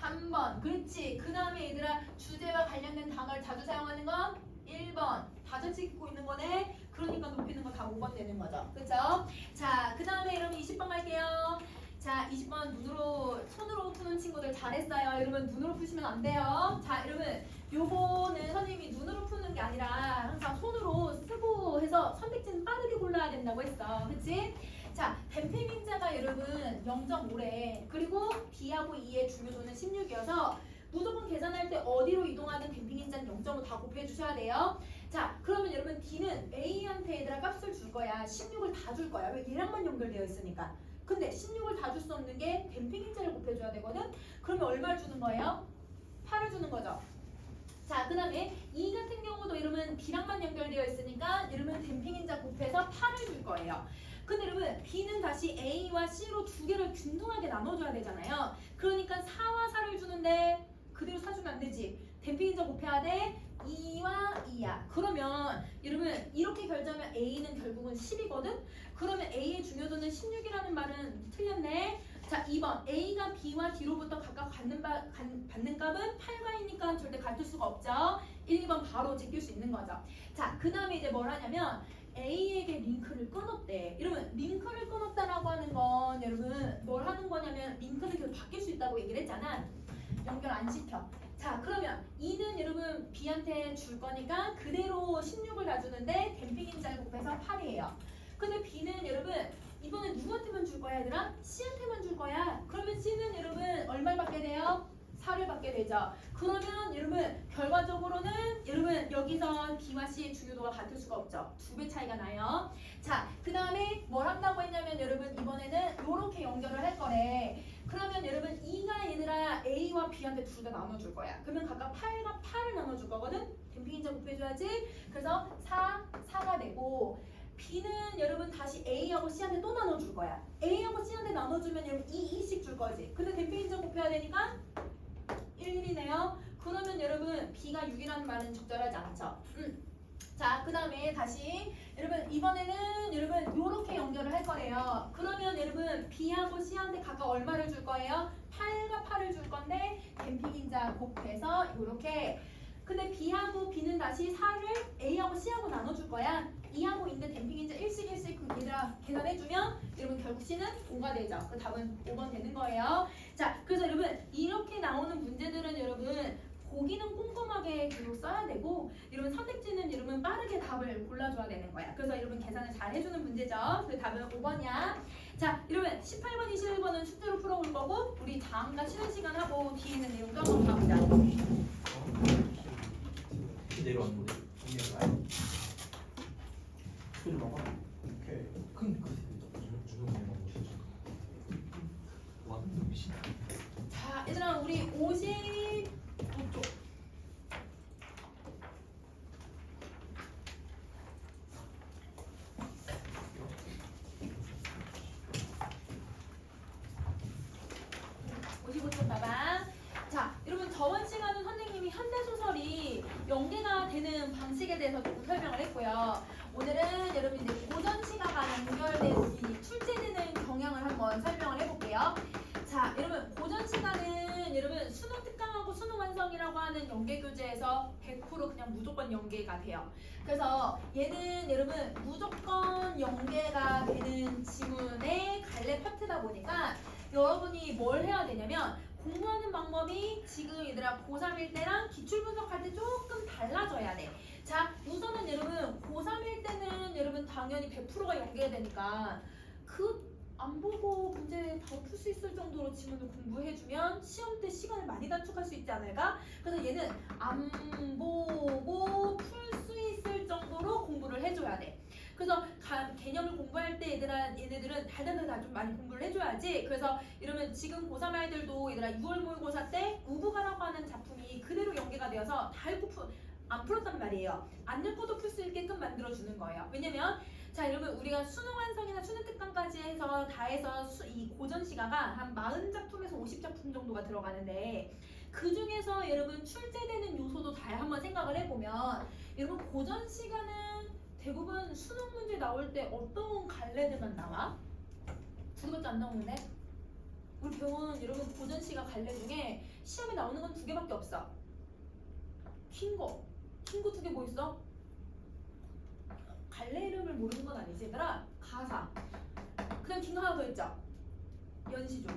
[SPEAKER 1] 3번. 그렇지. 그 다음에 얘들아 주제와 관련된 단어를 자주 사용하는 건 1번. 다져 찍고 있는 거네. 그러니까 높이는 거 다 5번 되는 거죠. 그쵸? 자, 그 다음에 여러분 20번 갈게요. 자, 20번 손으로 푸는 친구들 잘했어요. 여러분 눈으로 푸시면 안 돼요. 자, 여러분 요거는 선생님이 눈으로 푸는 게 아니라 항상 손으로 쓰고 해서 선택지는 빠르게 불러야 된다고 했어. 그치? 자, 댐핑인자가 여러분 0.5래. 그리고 B하고 E의 중요도는 16이어서 무조건 계산할 때 어디로 이동하는 댐핑인자는 0.5 다 곱해주셔야 돼요. 자, 그러면 여러분 D는 A한테 얘들아 값을 줄 거야. 16을 다 줄 거야. 왜? 얘랑만 연결되어 있으니까. 근데 16을 다 줄 수 없는 게 댐핑인자를 곱해줘야 되거든? 그러면 얼마를 주는 거예요? 8을 주는 거죠. 자, 그 다음에 E 같은 경우도 이러면 B랑만 연결되어 있으니까 이러면 댐핑인자 곱해서 8을 줄 거예요. 근데 여러분 B는 다시 A와 C로 두 개를 균등하게 나눠줘야 되잖아요. 그러니까 4와 4를 주는데 그대로 사주면 안 되지. 댐핑인자 곱해야 돼. 2와 2야. 그러면 여러분 이렇게 결제하면 A는 결국은 10이거든? 그러면 A의 중요도는 16이라는 말은 틀렸네. 자, 2번 A가 B와 D로부터 각각 받는 값은 8과 2니까 절대 같을 수가 없죠. 1, 2번 바로 제낄 수 있는 거죠. 자, 그 다음에 이제 뭘 하냐면 A에게 링크를 끊었대. 여러분 링크를 끊었다라고 하는 건 여러분 뭘 하는 거냐면 링크는 계속 바뀔 수 있다고 얘기를 했잖아. 연결 안 시켜. 자, 그러면 2는 여러분 B한테 줄 거니까 그대로 16을 다 주는데 댐핑인자를 곱해서 8이에요. 근데 B는 여러분 이번에 누구한테만 줄 거야 얘들아? C한테만 줄 거야. 그러면 C는 여러분 얼마를 받게 돼요? 4를 받게 되죠. 그러면 여러분 결과적으로는 여러분 여기서 B와 C의 중요도가 같을 수가 없죠. 2배 차이가 나요. 자, 그 다음에 뭘 한다고 했냐면 여러분 이번에는 이렇게 연결을 할 거래. 그러면 여러분 E가 얘들아 A와 B한테 둘 다 나눠줄 거야. 그러면 각각 8과 8을 나눠줄 거거든. 댐핑인자 곱해줘야지. 그래서 4가 되고 B는 여러분 다시 A하고 C한테 또 나눠줄 거야. A하고 C한테 나눠주면 여러분 2씩 줄 거지. 근데 댐핑인자 곱해야 되니까 1이네요. 그러면 여러분 B가 6이라는 말은 적절하지 않죠. 자, 그 다음에 다시 여러분 이번에는 여러분 요렇게 연결을 할 거래요. 그러면 여러분 B하고 C한테 각각 얼마를 줄 거예요? 8과 8을 줄 건데 댐핑인자 곱해서 요렇게. 근데 B하고 B는 다시 4를 A하고 C하고 나눠줄 거야. 2하고 있는 댐핑인자 1씩 그 얘들아 계산해주면 여러분 결국 C는 5가 되죠. 그 답은 5번 되는 거예요. 자, 그래서 여러분 이렇게 나오는 문제들은 여러분 보기는 꼼꼼하게 계속 써야 되고 여러분 선택지는 여러분 빠르게 답을 골라줘야 되는 거야. 그래서 여러분 계산을 잘 해주는 문제죠. 그 답은 5번이야. 자, 여러분 18번, 21번은 숙제로 풀어볼 거고 우리 다음과 쉬는 시간 하고 뒤에 있는 내용도 한번 봐보자.
[SPEAKER 2] 내려왔는데 소리 봐봐. 오케이. 큰 주둥이만 보시죠. 와, 미친.
[SPEAKER 1] 자, 얘들아 우리 55쪽 55쪽 봐봐. 자, 여러분 저번 시간은 선생님이 현대소설이 연계가 되는 방식에 대해서 조금 설명을 했고요. 오늘은 여러분 이제 고전 시가가 연결된 이 출제되는 경향을 한번 설명을 해볼게요. 자, 여러분 고전 시가는 여러분 수능 특강하고 수능 완성이라고 하는 연계 교재에서 100% 그냥 무조건 연계가 돼요. 그래서 얘는 여러분 무조건 연계가 되는 지문의 갈래 파트다 보니까 여러분이 뭘 해야 되냐면 공부하는 방법이 지금 얘들아 고3일 때랑 기출 분석할 때 조금 달라져야 돼. 자, 우선은 여러분 고3일 때는 여러분 당연히 100%가 연계가 되니까 그 안 보고 문제 바로 풀 수 있을 정도로 지문을 공부해주면 시험 때 시간을 많이 단축할 수 있지 않을까? 그래서 얘는 안 보고 풀 수 있을 정도로 공부를 해줘야 돼. 그래서 개념을 공부할 때 얘네들은 달달달 좀 많이 공부를 해줘야지. 그래서 이러면 지금 고3 아이들도 얘들아 6월 모의고사 때 우부가라고 하는 작품이 그대로 연계가 되어서 다 읽고 안 풀었단 말이에요. 안 읽고도 풀 수 있게끔 만들어주는 거예요. 왜냐면 자, 여러분 우리가 수능 완성이나 수능 특강까지 해서 다 해서 이 고전 시가가 한 40작품에서 50작품 정도가 들어가는데 그 중에서 여러분 출제되는 요소도 다 한번 생각을 해보면 여러분 고전 시가는 대부분 수능 문제 나올 때 어떤 갈래들만 나와? 두 개밖에 안 나오는데? 우리 병원 여러분 고전 시가 갈래 중에 시험에 나오는 건 2개밖에 없어. 킹고 2개 뭐 있어? 갈래 이름을 모르는 건 아니지 얘들아. 가사. 그다음 킹거 하나 더 있죠. 연시조.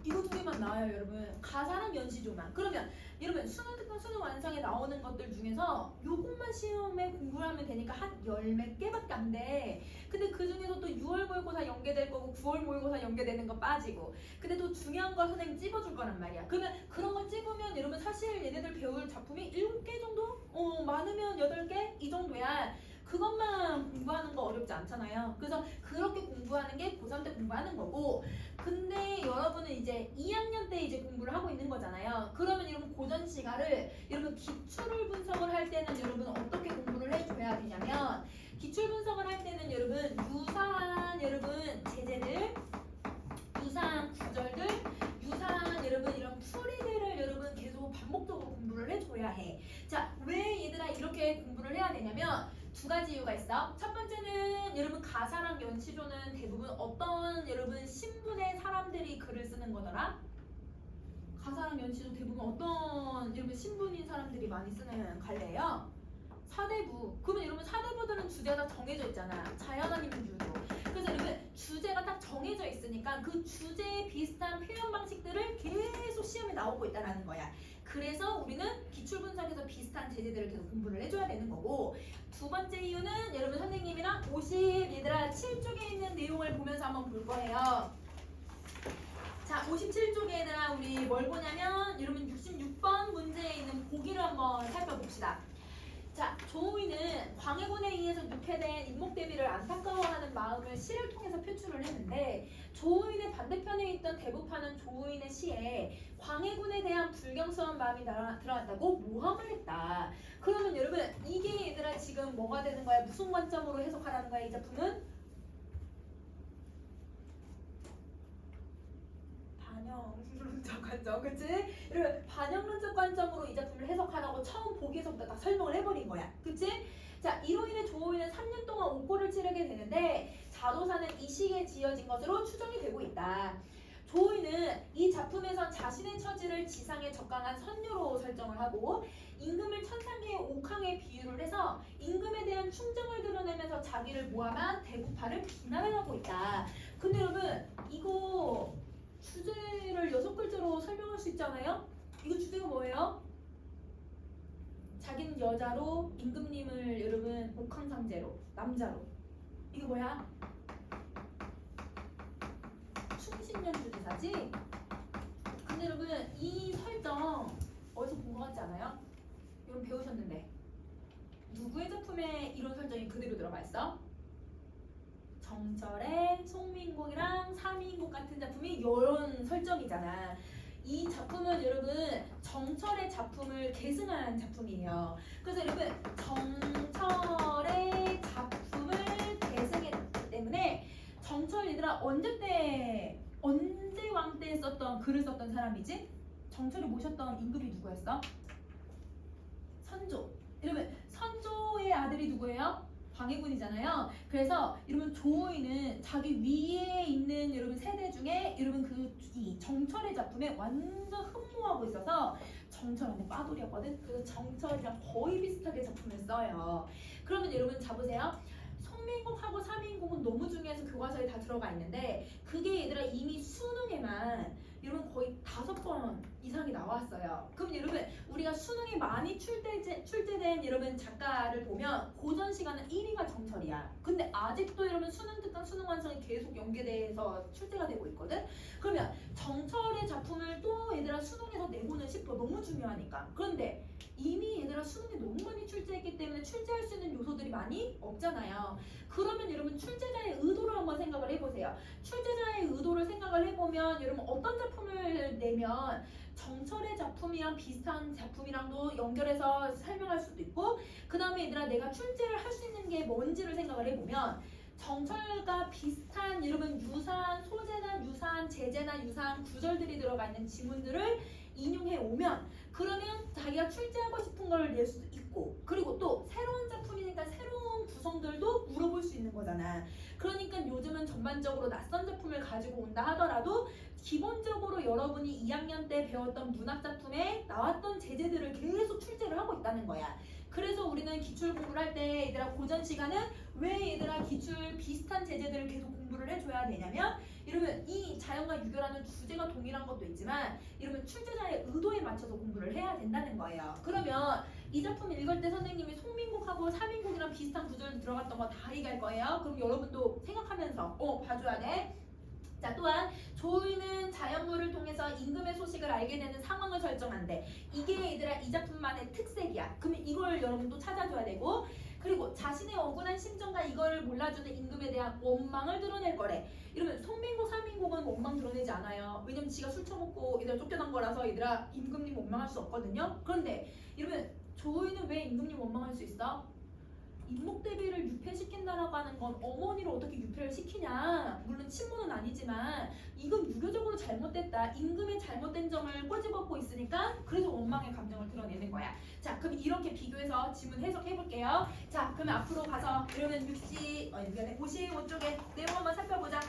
[SPEAKER 1] 이거 두 개만 나와요, 여러분. 가사랑 연시조만. 그러면 여러분 수능 특강 수능 완성에 나오는 것들 중에서 요것만 시험에 공부를 하면 되니까 한 열 몇 개밖에 안 돼. 근데 그 중에서 또 6월 모의고사 연계될 거고 9월 모의고사 연계되는 거 빠지고. 근데 또 중요한 거 선생님 찝어줄 거란 말이야. 그러면 그런 거 찝으면 여러분 사실 얘네들 배울 작품이 7개 정도? 많으면 8개? 이 정도야. 그것만 공부하는 거 어렵지 않잖아요. 그래서 그렇게 공부하는 게 고3 때 공부하는 거고, 근데 여러분은 이제 2학년 때 이제 공부를 하고 있는 거잖아요. 그러면 여러분 고전 시가를 여러분 기출을 분석을 할 때는 여러분 어떻게 공부를 해줘야 되냐면, 기출 분석을 할 때는 여러분 유사한 여러분 제재들, 유사한 구절들, 유사한 여러분 이런 풀이들을 여러분 계속 반복적으로 공부를 해줘야 해. 자, 왜 얘들아 이렇게 공부를 해야 되냐면 두 가지 이유가 있어. 첫 번째는 여러분 가사랑 연시조는 대부분 어떤 여러분 신분의 사람들이 글을 쓰는 거더라? 가사랑 연시조 대부분 어떤 여러분 신분인 사람들이 많이 쓰는 갈래예요? 사대부. 그러면 여러분 사대부들은 주제가 다 정해져 있잖아. 자연 아니면 유도. 그래서 여러분 주제가 딱 정해져 있으니까 그 주제에 비슷한 표현 방식들을 계속 시험에 나오고 있다는 거야. 그래서 우리는 기출 분석에서 비슷한 제재들을 계속 공부를 해줘야 되는 거고, 두 번째 이유는 여러분 선생님이랑 57쪽에 있는 내용을 보면서 한번 볼 거예요. 자, 57쪽에 얘들아 우리 뭘 보냐면 여러분 66번 문제에 있는 보기를 한번 살펴봅시다. 자, 조우이는 광해군에 의해서 유폐된 인목대비를 안타까워하는 마음을 시를 통해서 표출을 했는데, 조우인의 반대편에 있던 대부파는 조우인의 시에 광해군에 대한 불경스러운 마음이 들어갔다고 모함을 했다. 그러면 여러분 이게 얘들아 지금 뭐가 되는 거야? 무슨 관점으로 해석하라는 거야? 이 작품은? 반영론적 관점, 그치? 여러분 반영론적 관점으로 이 작품을 해석하라고 처음 보기에서부터 다 설명을 해버린 거야, 그치? 자, 이로 인해 조우인은 3년 동안 옥고를 치르게 되는데 자도사는 이 시기에 지어진 것으로 추정이 되고 있다. 조우인은 이 작품에선 자신의 처지를 지상에 적강한 선녀로 설정을 하고 임금을 천상계의 옥황에 비유를 해서 임금에 대한 충정을 드러내면서 자기를 모함한 대부파를 비난을 하고 있다. 근데 여러분 이거 주제를 6글자로 설명할 수 있잖아요? 이거 주제가 뭐예요? 자기는 여자로 임금님을 여러분 옥황상제로 남자로. 이거 뭐야? 충신년주대사지? 근데 여러분 이 설정 어디서 본 것 같지 않아요? 여러분 배우셨는데 누구의 작품에 이런 설정이 그대로 들어가 있어? 정철의 송민곡이랑 사민곡 같은 작품이 이런 설정이잖아. 이 작품은 여러분 정철의 작품을 계승한 작품이에요. 그래서 여러분 정철의 작품을 계승했기 때문에 정철 얘들아 언제 왕 때 썼던 글을 썼던 사람이지? 정철이 모셨던 임금이 누구였어? 선조. 여러분 선조의 아들이 누구예요? 광해군이잖아요. 그래서 여러분 조우이는 자기 위에 있는 여러분 세대 중에 여러분 이 정철의 작품에 완전 흠모하고 있어서 정철한테 빠돌이었거든. 그래서 정철이랑 거의 비슷하게 작품을 써요. 그러면 여러분 잡으세요. 송민곡하고 사민곡은 너무 중요해서 교과서에 다 들어가 있는데 그게 얘들아 이미 수능에만 여러분 거의 5번 이상이 나왔어요. 그럼 여러분 우리가 수능에 많이 출제된 여러분 작가를 보면 고전 시간은 1위가 정철이야. 근데 아직도 여러분 수능 특강 수능 완성이 계속 연계돼서 출제가 되고 있거든. 그러면 정철의 작품을 또 얘들아 수능에서 내고는 싶어. 너무 중요하니까. 그런데 이미 얘들아 수능에 너무 많이 출제했기 때문에 출제할 수 있는 요소들이 많이 없잖아요. 그러면 여러분 출제자의 의도를 한번 생각을 해보세요. 출제자의 의도를 생각을 해보면 여러분 어떤 작품을 내면 정철의 작품이랑 비슷한 작품이랑도 연결해서 설명할 수도 있고, 그 다음에 얘들아 내가 출제를 할 수 있는 게 뭔지를 생각을 해보면 정철과 비슷한 여러분 유사한 소재나 유사한 제재나 유사한 구절들이 들어가 있는 지문들을 인용해 오면 그러면 자기가 출제하고 싶은 걸 낼 수도 있고, 그리고 또 새로운 작품이니까 새로운 구성들도 물어볼 수 있는 거잖아. 그러니까 요즘은 전반적으로 낯선 작품을 가지고 온다 하더라도 기본적으로 여러분이 2학년 때 배웠던 문학 작품에 나왔던 제재들을 계속 출제를 하고 있다는 거야. 그래서 우리 우리는 기출 공부를 할 때 얘들아 고전 시간은 왜 얘들아 기출 비슷한 제재들을 계속 공부를 해줘야 되냐면 이러면 이 자연과 유교라는 주제가 동일한 것도 있지만 이러면 출제자의 의도에 맞춰서 공부를 해야 된다는 거예요. 그러면 이 작품 읽을 때 선생님이 송민국하고 사민국이랑 비슷한 구절 들어갔던 거 다 얘기할 거예요. 그럼 여러분도 생각하면서 봐줘야 돼. 자, 또한 조의는 자연물을 통해서 임금의 소식을 알게 되는 상황을 설정한대. 이게 얘들아 이 작품만의 특색이야. 그러면 이걸 여러분도 찾아줘야 되고, 그리고 자신의 억울한 심정과 이걸 몰라주는 임금에 대한 원망을 드러낼 거래. 이러면 송민국, 사민국은 원망 드러내지 않아요. 왜냐면 지가 술 처먹고 얘들아 쫓겨난 거라서 얘들아 임금님 원망할 수 없거든요. 그런데 이러면 조의는 왜 임금님 원망할 수 있어? 임목대비를 유폐시킨다라고 하는 건 어머니를 어떻게 유폐를 시키냐. 물론 친모는 아니지만 이건 유교적으로 잘못됐다. 임금의 잘못된 점을 꼬집었고 있으니까 그래서 원망의 감정을 드러내는 거야. 자, 그럼 이렇게 비교해서 지문 해석해 볼게요. 자, 그러면 앞으로 가서 이러면 55쪽에 내용 한번 살펴보자.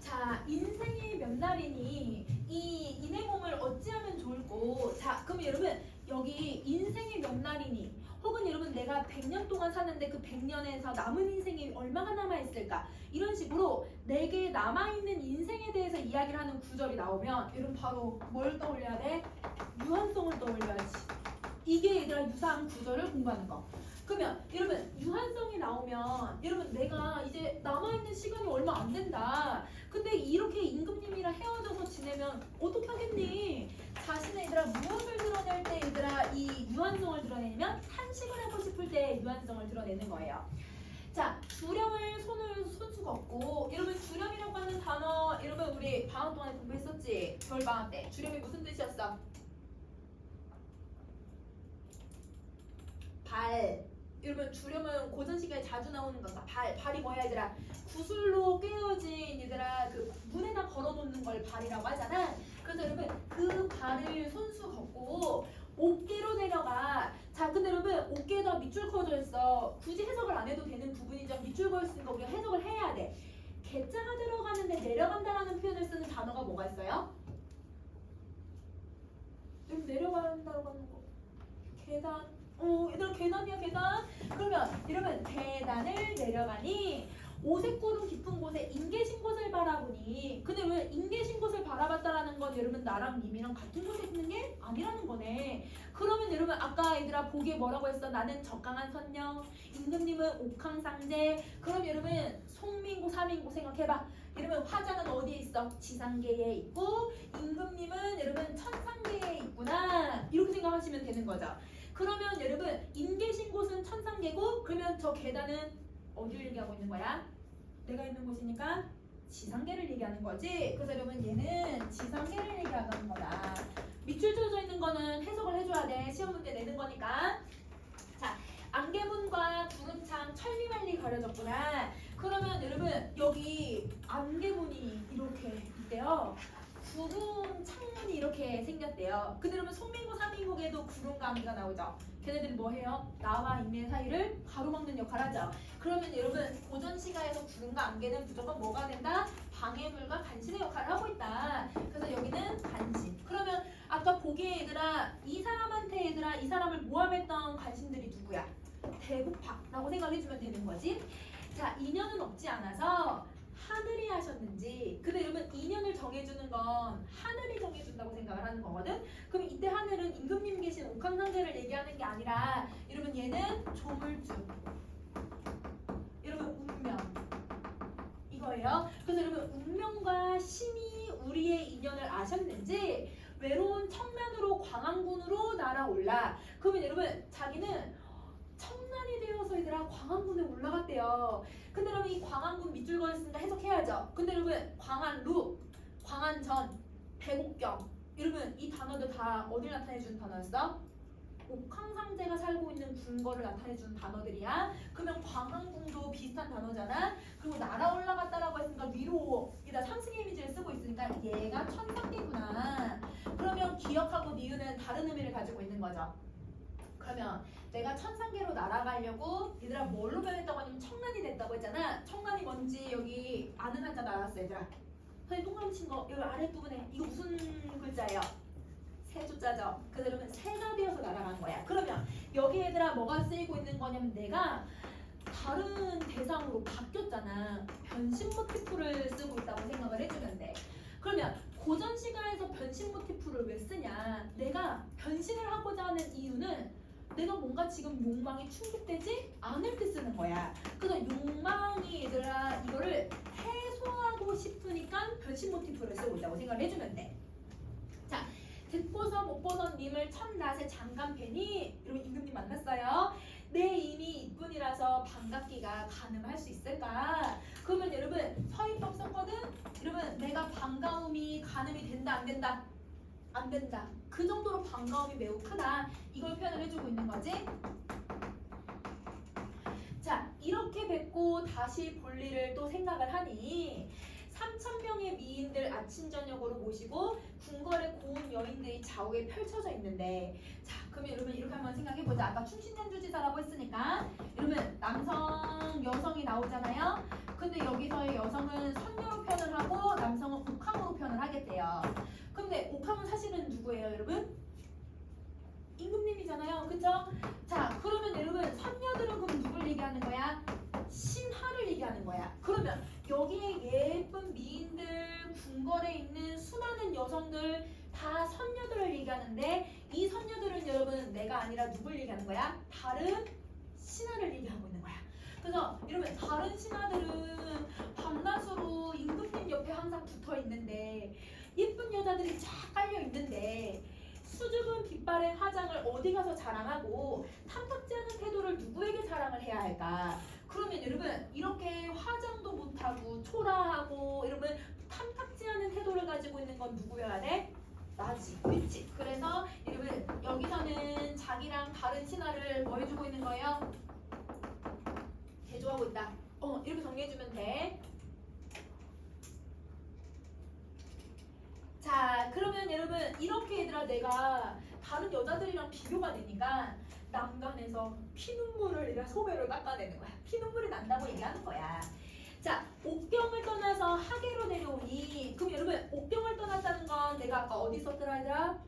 [SPEAKER 1] 자, 인생이 몇 날이니 이 내 몸을 어찌하면 좋을꼬. 자, 그럼 여러분 여기 인생이 몇 날이니 혹은 여러분 내가 100년 동안 사는데 그 100년에서 남은 인생이 얼마가 남아있을까 이런 식으로 내게 남아있는 인생에 대해서 이야기를 하는 구절이 나오면 여러분 바로 뭘 떠올려야 돼? 유한성을 떠올려야지. 이게 얘들아 유사한 구절을 공부하는 거. 그러면 여러분 유한성이 나오면 여러분 내가 이제 남아있는 시간이 얼마 안 된다. 근데 이렇게 임금님이랑 헤어져서 지내면 어떻게 하겠니? 자신의 얘들아 무엇을 드러낼 때 얘들아 이 유한성을 드러내냐면 탄식을 하고 싶을 때 유한성을 드러내는 거예요. 자, 주렴을 손수 걷고 여러분 주렴이라고 하는 단어 여러분 우리 방학 동안에 공부했었지? 겨울방학 때 주렴이 무슨 뜻이었어? 발. 여러분 주렴은 고전 시간에 자주 나오는 거다. 발이 뭐야 얘들아? 구슬로 꿰어진 얘들아 그 문에다 걸어놓는 걸 발이라고 하잖아. 그래서 여러분 그 발을 손수 걷고 어깨로 내려가. 자, 근데 여러분 어깨에다 밑줄 그어져 있어. 굳이 해석을 안 해도 되는 부분이죠. 밑줄 그어 있으니까 우리가 해석을 해야 돼. 개자가 들어가는데 내려간다라는 표현을 쓰는 단어가 뭐가 있어요? 여러분 내려간다고 하는 거. 계단. 얘들아 계단이야 계단. 그러면 이러면 계단을 내려가니 오색구름 깊은 곳에 인 계신 곳을 바라보니. 근데 왜 인 계신 곳을 바라봤다라는 건 여러분 나랑 님이랑 같은 곳에 있는 게 아니라는 거네. 그러면 여러분 아까 얘들아 보기에 뭐라고 했어? 나는 적강한 선녀, 임금님은 옥황상제. 그럼 여러분 송민국, 사민국 생각해봐. 여러분 화자는 어디에 있어? 지상계에 있고 임금님은 여러분 천상계에 있구나. 이렇게 생각하시면 되는 거죠. 그러면 여러분 인 계신 곳은 천상계고 그러면 저 계단은 어디를 얘기하고 있는 거야? 내가 있는 곳이니까 지상계를 얘기하는 거지. 그래서 여러분 얘는 지상계를 얘기하는 거다. 밑줄 쳐져 있는 거는 해석을 해줘야 돼. 시험 문제 내는 거니까. 자, 안개문과 구름창 천리말리 가려졌구나. 그러면 여러분 여기 안개문이 이렇게 있대요. 구름 창문이 이렇게 생겼대요. 근데 여러분 송민국, 사민국에도 구름과 안개가 나오죠. 걔네들이 뭐 해요? 나와 인내 사이를 가로막는 역할을 하죠. 그러면 여러분 고전 시가에서 구름과 안개는 무조건 뭐가 된다? 방해물과 간신의 역할을 하고 있다. 그래서 여기는 간신. 그러면 아까 보기에 얘들아 이 사람한테 얘들아 이 사람을 모함했던 간신들이 누구야? 대국파라고 생각해주면 되는 거지. 자, 인연은 없지 않아서 하늘이 하셨는지. 근데 여러분 인연을 정해주는 건 하늘이 정해준다고 생각을 하는 거거든. 그럼 이때 하늘은 임금님 계신 옥황상제를 얘기하는 게 아니라 여러분 얘는 조물주, 여러분 운명 이거예요. 그래서 여러분 운명과 신이 우리의 인연을 아셨는지 외로운 청란으로 광안군으로 날아올라. 그러면 여러분 자기는 청란이 되어서 얘들아 광안군에 올라갔대요. 근데 여러분 이 광안군 밑줄 그었으니까 해석해야죠. 근데 여러분 광안루, 광안전, 백옥경 여러분 이 단어들 다 어디를 나타내주는 단어였어? 옥황상제가 살고 있는 궁궐을 나타내주는 단어들이야. 그러면 광안궁도 비슷한 단어잖아. 그리고 날아 올라갔다라고 했으니까 위로 이다 상승의 이미지를 쓰고 있으니까 얘가 천상계구나. 그러면 기억하고 니은은 다른 의미를 가지고 있는 거죠. 그러면 내가 천상계로 날아가려고 얘들아 뭘로 변했다고 하냐면 청란이 됐다고 했잖아. 청란이 뭔지 여기 아는 한자 나왔어 얘들아. 선생님 동그라미 친 거 여기 아랫부분에 이거 무슨 글자예요? 세조 숫자죠. 그래서 여러분 새가 되어서 날아간 거야. 그러면 여기 얘들아 뭐가 쓰이고 있는 거냐면 내가 다른 대상으로 바뀌었잖아. 변신 모티프를 쓰고 있다고 생각을 해주면 돼. 그러면 고전 시가에서 변신 모티프를 왜 쓰냐? 내가 변신을 하고자 하는 이유는 내가 뭔가 지금 욕망이 충족되지 않을 때 쓰는 거야. 그래서 욕망이 얘들아 이거를 해소하고 싶으니까 변신 모티프를 쓰고 있다고 생각을 해주면 돼. 자, 듣고서 못 보던 님을 첫낮에 잠깐 뵈니 여러분 임금님 만났어요. 내 이미 이뿐이라서 반갑기가 가늠할 수 있을까? 그러면 여러분 서인법 썼거든? 여러분 내가 반가움이 가늠이 된다 안 된다? 안 된다. 그 정도로 반가움이 매우 크다. 이걸 표현을 해주고 있는 거지. 자, 이렇게 뵙고 다시 볼 일을 또 생각을 하니 3,000명의 미인들 아침 저녁으로 모시고 궁궐의 고운 여인들이 좌우에 펼쳐져 있는데, 자 그러면 여러분 이렇게 한번 생각해보자. 아까 충신전주지사라고 했으니까 여러분 남성 여성이 나오잖아요. 근데 여기서의 여성은 선녀로 표현을 하고 남성은 옥황으로 표현을 하겠대요. 근데 옥황은 사실은 누구예요 여러분? 임금님이잖아요. 그쵸? 자 그러면 여러분 선녀들은 그럼 누굴 얘기하는 거야? 신하를 얘기하는 거야. 그러면 여기에 예쁜 미인들, 궁궐에 있는 수많은 여성들 다 선녀들을 얘기하는데 이 선녀들은 여러분 내가 아니라 누굴 얘기하는 거야? 다른 신하를 얘기하고 있는 거야. 그래서 여러분 다른 신하들은 밤낮으로 임금님 옆에 항상 붙어 있는데 예쁜 여자들이 쫙 깔려 있는데 수줍은 빛바랜 화장을 어디 가서 자랑하고 탐탁지 않은 태도를 누구에게 자랑을 해야 할까? 그러면 여러분 이렇게 화장도 못하고 초라하고 여러분 탐탁지 않은 태도를 가지고 있는 건 누구여야 돼? 나지. 그렇지? 그래서 여러분 여기서는 자기랑 다른 신하를 뭐 해주고 있는 거예요? 대조하고 있다. 이렇게 정리해주면 돼. 자 그러면 여러분 이렇게 얘들아 내가 다른 여자들이랑 비교가 되니까 난간에서 피눈물을 내가 소매로 닦아내는 거야. 피눈물이 난다고 얘기하는 거야. 자 옥경을 떠나서 하계로 내려오니 그럼 여러분 옥경을 떠났다는 건 내가 아까 어디 있었더라 얘들아?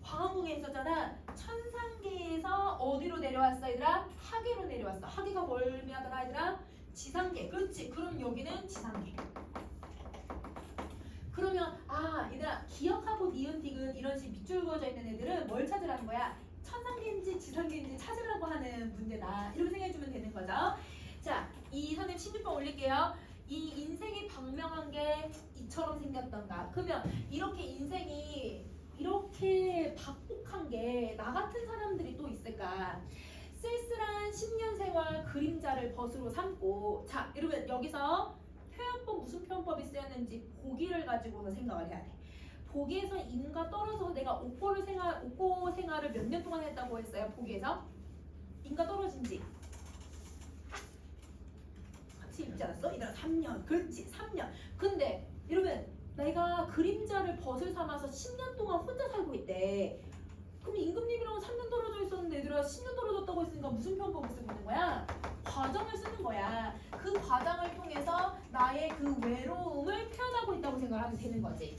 [SPEAKER 1] 광화문에 있었잖아. 천상계에서 어디로 내려왔어 얘들아? 하계로 내려왔어. 하계가 뭘 의미하더라 얘들아? 지상계. 그렇지. 그럼 여기는 지상계. 그러면 얘들아 기억하고 니은 디귿 이런 식으로 밑줄 그어져 있는 애들은 뭘 찾으라는 거야? 천상계인지 지상계인지 찾으라고 하는 문제다. 이렇게 생각해주면 되는 거죠. 자, 이 선생님 16번 올릴게요. 이 인생이 방명한 게 이처럼 생겼던가. 그러면 이렇게 인생이 이렇게 박복한 게 나 같은 사람들이 또 있을까? 쓸쓸한 10년 세월 그림자를 벗으로 삼고. 자, 여러분 여기서 표현법 무슨 표현법이 쓰였는지 보기를 가지고서 생각을 해야 돼. 보기에서 임과 떨어져서 내가 옥고 생활을 몇 년 동안 했다고 했어요. 보기에서 임과 떨어진지 같이 읽지 않았어? 이날 3년. 그렇지 3년. 근데 여러분 내가 그림자를 벗을 삼아서 10년 동안 혼자 살고 있대. 그럼 임금님이랑 3년 떨어져 있었는데 얘들아 10년 떨어졌다고 했으니까 무슨 표현법을 쓰고 있는 거야? 과정을 쓰는 거야. 그 과정을 통해서 나의 그 외로움을 표현하고 있다고 생각하면 되는 거지.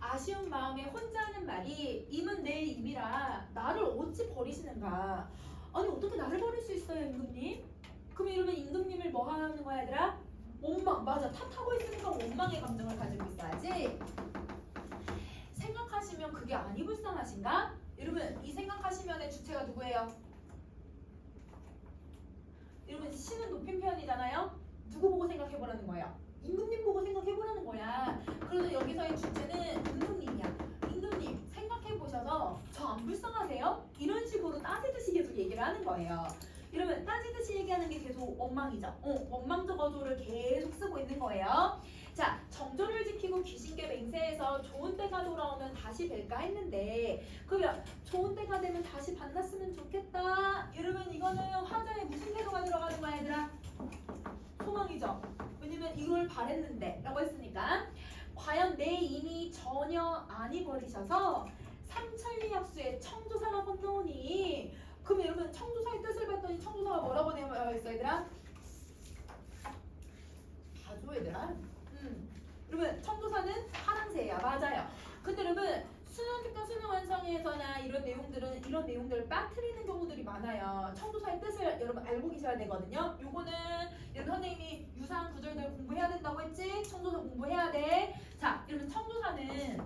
[SPEAKER 1] 아쉬운 마음에 혼자 하는 말이 임은 내 임이라 나를 어찌 버리시는가. 아니 어떻게 나를 버릴 수 있어요 임금님? 그럼 이러면 임금님을 뭐 하는 거야 얘들아? 원망. 맞아. 탓하고 있으니까 원망의 감정을 가지고 있어야지. 생각하시면 그게 아니 불쌍하신가? 여러분 이 생각하시면의 주체가 누구예요? 여러분 신은 높임 표현이잖아요. 누구 보고 생각해보라는 거예요? 임금님 보고 생각해보라는 거야. 그래서 여기서의 주체는 임금님이야. 임금님 생각해보셔서 저 안 불쌍하세요? 이런 식으로 따지듯이 계속 얘기를 하는 거예요. 여러분 따지듯이 얘기하는 게 계속 원망이죠. 원망적 어조를 계속 쓰고 있는 거예요. 자, 정조를 지키고 귀신계 맹세해서 좋은 때가 돌아오면 다시 뵐까 했는데 그러면 좋은 때가 되면 다시 만났으면 좋겠다. 여러분 이거는 화자에 무슨 태도가 들어가는 거야 얘들아? 소망이죠. 왜냐면 이걸 바랬는데 라고 했으니까 과연 내 임이 전혀 안 잊어버리셔서 삼천리약수의 청조사가 건너오니 그럼 여러분 청조사의 뜻을 봤더니 청조사가 뭐라고 되어 있어 얘들아? 봐줘 얘들아. 여러분 청조사는 파랑새야. 맞아요. 근데 여러분 수능특급 문항에서나 이런 내용들을 빠뜨리는 경우들이 많아요. 청조사의 뜻을 여러분 알고 계셔야 되거든요. 요거는 여러분 선생님이 유사한 구절들 공부해야 된다고 했지? 청조사 공부해야 돼. 자, 여러분 청조사는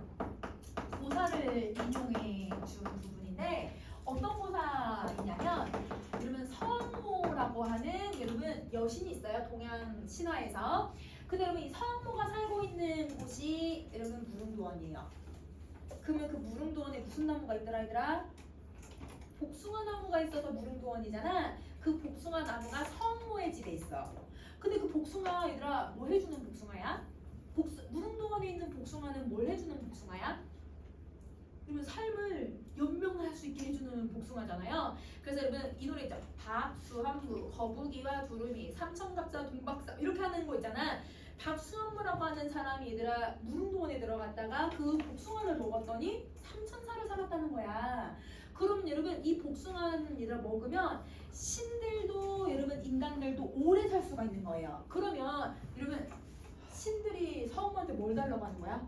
[SPEAKER 1] 고사를 인용해 준 부분인데 어떤 고사이냐면 여러분 서항모라고 하는 여러분 여신이 있어요. 동양 신화에서. 근데 여러분 이 서항모가 살고 있는 곳이 여러분 무릉도원이에요. 그러면 그 무릉도원에 무슨 나무가 있더라 얘들아? 복숭아 나무가 있어서 무릉도원이잖아. 그 복숭아 나무가 서항모의 집에 있어. 근데 그 복숭아 얘들아 뭐 해주는 복숭아야? 무릉도원에 있는 복숭아는 뭘 해주는 복숭아야? 그러면 삶을 연명할 수 있게 해주는 복숭아잖아요. 그래서 여러분 이 노래 있죠. 박수한무, 거북이와 두루미, 삼천갑자, 동박사 이렇게 하는 거 있잖아. 박수한무라고 하는 사람이 얘들아 무릉도원에 들어갔다가 그 복숭아를 먹었더니 3,000살을 살았다는 거야. 그러면 여러분 이 복숭아는 얘들아 먹으면 신들도 여러분 인간들도 오래 살 수가 있는 거예요. 그러면 여러분 신들이 서왕모한테 뭘 달라고 하는 거야?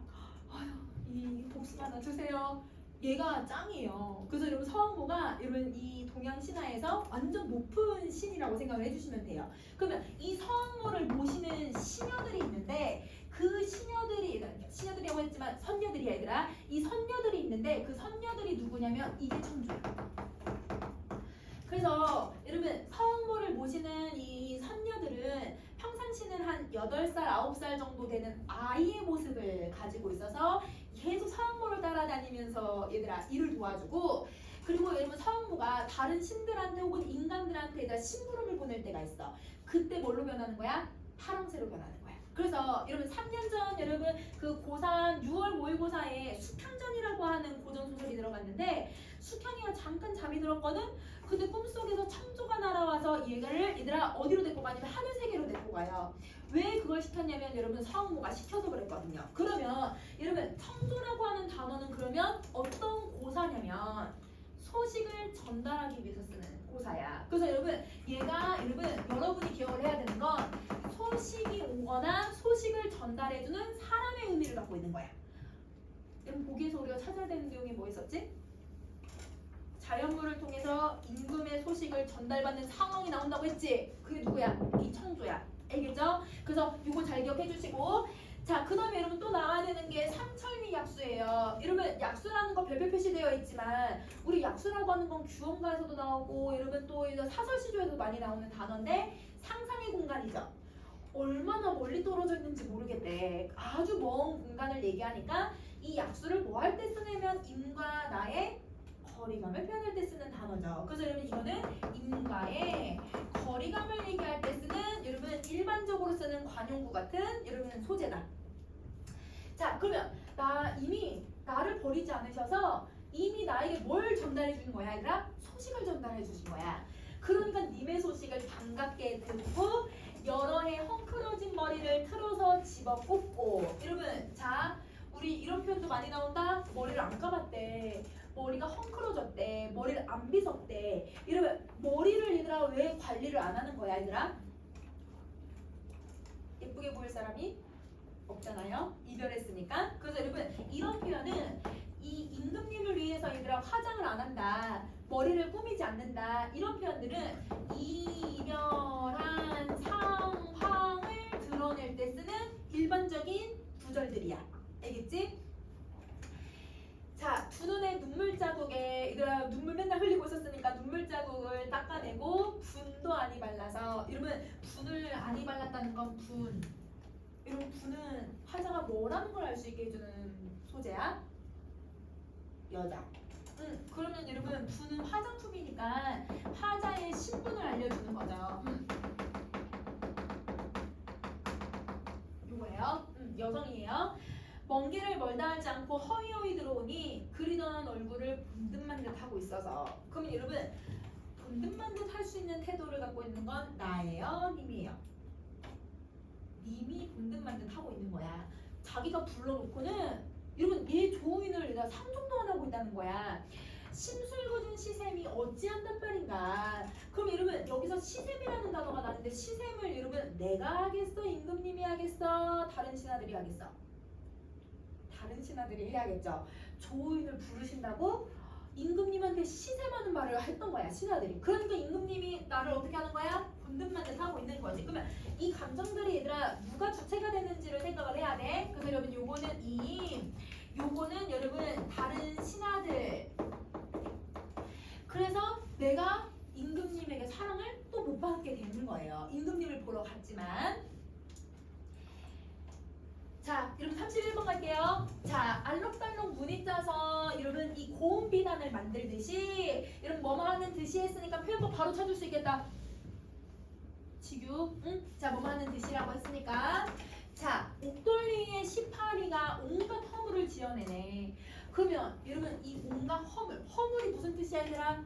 [SPEAKER 1] 아유 이 복숭아 하나 주세요. 얘가 짱이에요. 그래서 여러분 서왕모가 여러분 이 동양 신화에서 완전 높은 신이라고 생각을 해주시면 돼요. 그러면 이 서왕모를 모시는 시녀들이 있는데 그 시녀들이라고 했지만 선녀들이야 얘들아. 이 선녀들이 있는데 그 선녀들이 누구냐면 이게 청조야. 그래서 여러분 서왕모를 모시는 이 선녀들은 평상시는 한 8살, 9살 정도 되는 아이의 모습을 가지고 있어서 계속 서왕모를 따라다니면서 얘들아 일을 도와주고 그리고 여러분 서왕모가 다른 신들한테 혹은 인간들한테 얘들아 심부름을 보낼 때가 있어. 그때 뭘로 변하는 거야? 파랑새로 변하는 거야. 그래서 여러분 3년 전 여러분 그 고3 6월 모의고사에 숙향전이라고 하는 고전소설이 들어갔는데 숙향이가 잠깐 잠이 들었거든? 근데 꿈속에서 청조가 날아와서 얘들아 어디로 데리고 가냐면 하늘세계로 데리고 가요. 왜 그걸 시켰냐면 여러분 서왕모가 시켜서 그랬거든요. 그러면 여러분 청조라고 하는 단어는 그러면 어떤 고사냐면 소식을 전달하기 위해서 쓰는 고사야. 그래서 여러분 얘가 여러분이 기억을 해야 되는 건 소식이 오거나 소식을 전달해주는 사람의 의미를 갖고 있는 거야. 여러분 보기에서 우리가 찾아야 되는 내용이 뭐 있었지? 자연물을 통해서 임금의 소식을 전달받는 상황이 나온다고 했지? 그게 누구야? 이 청조야. 알겠죠? 그래서 이거 잘 기억해 주시고 자, 그 다음에 여러분 또 나와야 되는 게 삼철미 약수예요. 여러분 약수라는 거 별표 표시되어 있지만 우리 약수라고 하는 건 규언가에서도 나오고 여러분 또 사설시조에도 많이 나오는 단어인데 상상의 공간이죠. 얼마나 멀리 떨어져 있는지 모르겠대. 아주 먼 공간을 얘기하니까 이 약수를 뭐 할 때 쓰냐면 임과 나의 거리감을 표현할 때 쓰는 단어죠. 그래서 여러분 이거는 임과의 거리감을 얘기할 때 쓰는 여러분 일반적으로 쓰는 관용구 같은 여러분 소재다. 자, 그러면 이미 나를 버리지 않으셔서 이미 나에게 뭘 전달해 주는 거야 얘들아? 소식을 전달해 주신 거야. 그러니까 님의 소식을 반갑게 듣고 여러 해 헝클어진 머리를 틀어서 집어 꼽고 여러분 자 우리 이런 표현도 많이 나온다. 머리를 안 감았대. 머리가 헝클어졌대. 머리를 안 빗었대. 이러면 머리를 얘들아 왜 관리를 안 하는 거야 얘들아? 예쁘게 보일 사람이 없잖아요. 이별했으니까. 그래서 여러분 이런 표현은 이 임금님을 위해서 얘들아 화장을 안 한다. 머리를 꾸미지 않는다. 이런 표현들은 이별한 상황을 드러낼 때 쓰는 일반적인 구절들이야. 알겠지? 자, 두 눈에 눈물 자국에 얘들아 눈물 맨날 흘리고 있었으니까 눈물 자국을 닦아내고 분도 아니 발라서 여러분 분을 아니 발랐다는 건 분. 여러분 분은 화자가 뭐라는 걸 알 수 있게 해주는 소재야? 여자. 그러면 여러분 분은 화장품이니까 화자의 신분을 알려주는 거죠. 요거예요. 여성이에요. 먼 길을 멀다 하지 않고 허위허위 들어오니 그리던 얼굴을 본 듯만 듯 하고 있어서 그러면 여러분 본 듯만 듯 할 수 있는 태도를 갖고 있는 건 나예요? 님이에요? 님이 본 듯만 듯 하고 있는 거야. 자기가 불러놓고는 여러분 얘 조인을 내가 상종도 안 하고 있다는 거야. 심술궂은 시샘이 어찌한단 말인가. 그럼 여러분 여기서 시샘이라는 단어가 나는데 시샘을 여러분 내가 하겠어? 임금님이 하겠어? 다른 신하들이 하겠어? 다른 신하들이 해야겠죠. 조인을 부르신다고? 임금님한테 시샘하는 말을 했던 거야 신하들이. 그러니까 임금님이 나를 어떻게 하는 거야? 본든만듯 하고 있는 거지. 그러면 이 감정들이 얘들아 누가 주체가 되는지를 생각을 해야 돼. 그래서 여러분 요거는 요거는 여러분 다른 신하들. 그래서 내가 임금님에게 사랑을 또 못 받게 되는 거예요. 임금님을 보러 갔지만. 자, 여러분 31번 갈게요. 자, 알록달록 문이 짜서 여러분 이 고음 비단을 만들듯이 여러분 뭐뭐 하는 듯이 했으니까 표현법 바로 찾을 수 있겠다. 지규, 응? 자, 뭐뭐 하는 듯이라고 했으니까. 자, 옥돌리의 18이가 온갖 허물을 지어내네. 그러면 여러분 이 온갖 허물이 무슨 뜻이야 얘들아?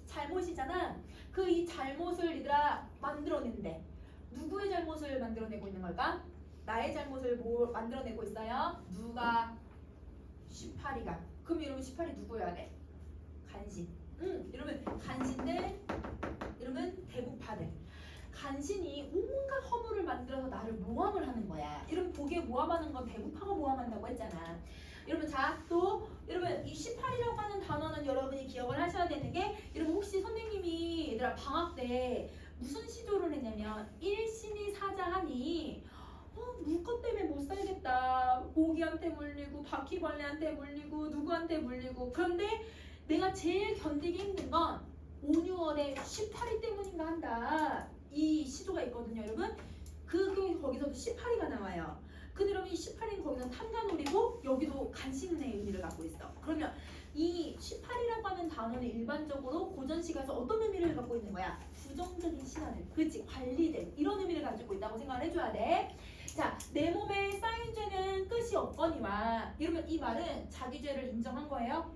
[SPEAKER 1] 잘못이잖아. 그 이 잘못을 얘들아 만들어낸대. 누구의 잘못을 만들어내고 있는 걸까? 나의 잘못을 만들어내고 있어요. 누가? 18이가. 그럼 여러분 18이 누구여야 돼? 간신. 여러분 간신들, 여러분 대부파들. 간신이 온갖 허물을 만들어서 나를 모함을 하는 거야. 여러분 보기에 모함하는 건 대부파가 모함한다고 했잖아. 여러분 자 또 여러분 이 18이라고 하는 단어는 여러분이 기억을 하셔야 되는 게 여러분 혹시 선생님이 얘들아 방학 때 무슨 시조를 했냐면 일신이 사자하니 물것 때문에 못 살겠다. 모기한테 물리고 바퀴벌레한테 물리고 누구한테 물리고. 그런데 내가 제일 견디기 힘든 건 5, 6월에 18일 때문인가 한다. 이 시조가 있거든요 여러분. 그게 거기서도 18이가 나와요. 근데 여러분 이 18인 거기는 탐관오리고 여기도 간신의 의미를 갖고 있어. 그러면 이 18이라고 하는 단어는 일반적으로 고전시가에서 어떤 의미를 갖고 있는 거야? 부정적인 신하들, 그렇지? 관리들 이런 의미를 가지고 있다고 생각을 해줘야 돼. 자, 내 몸에 쌓인 죄는 끝이 없거니와. 이러면 이 말은 자기 죄를 인정한 거예요?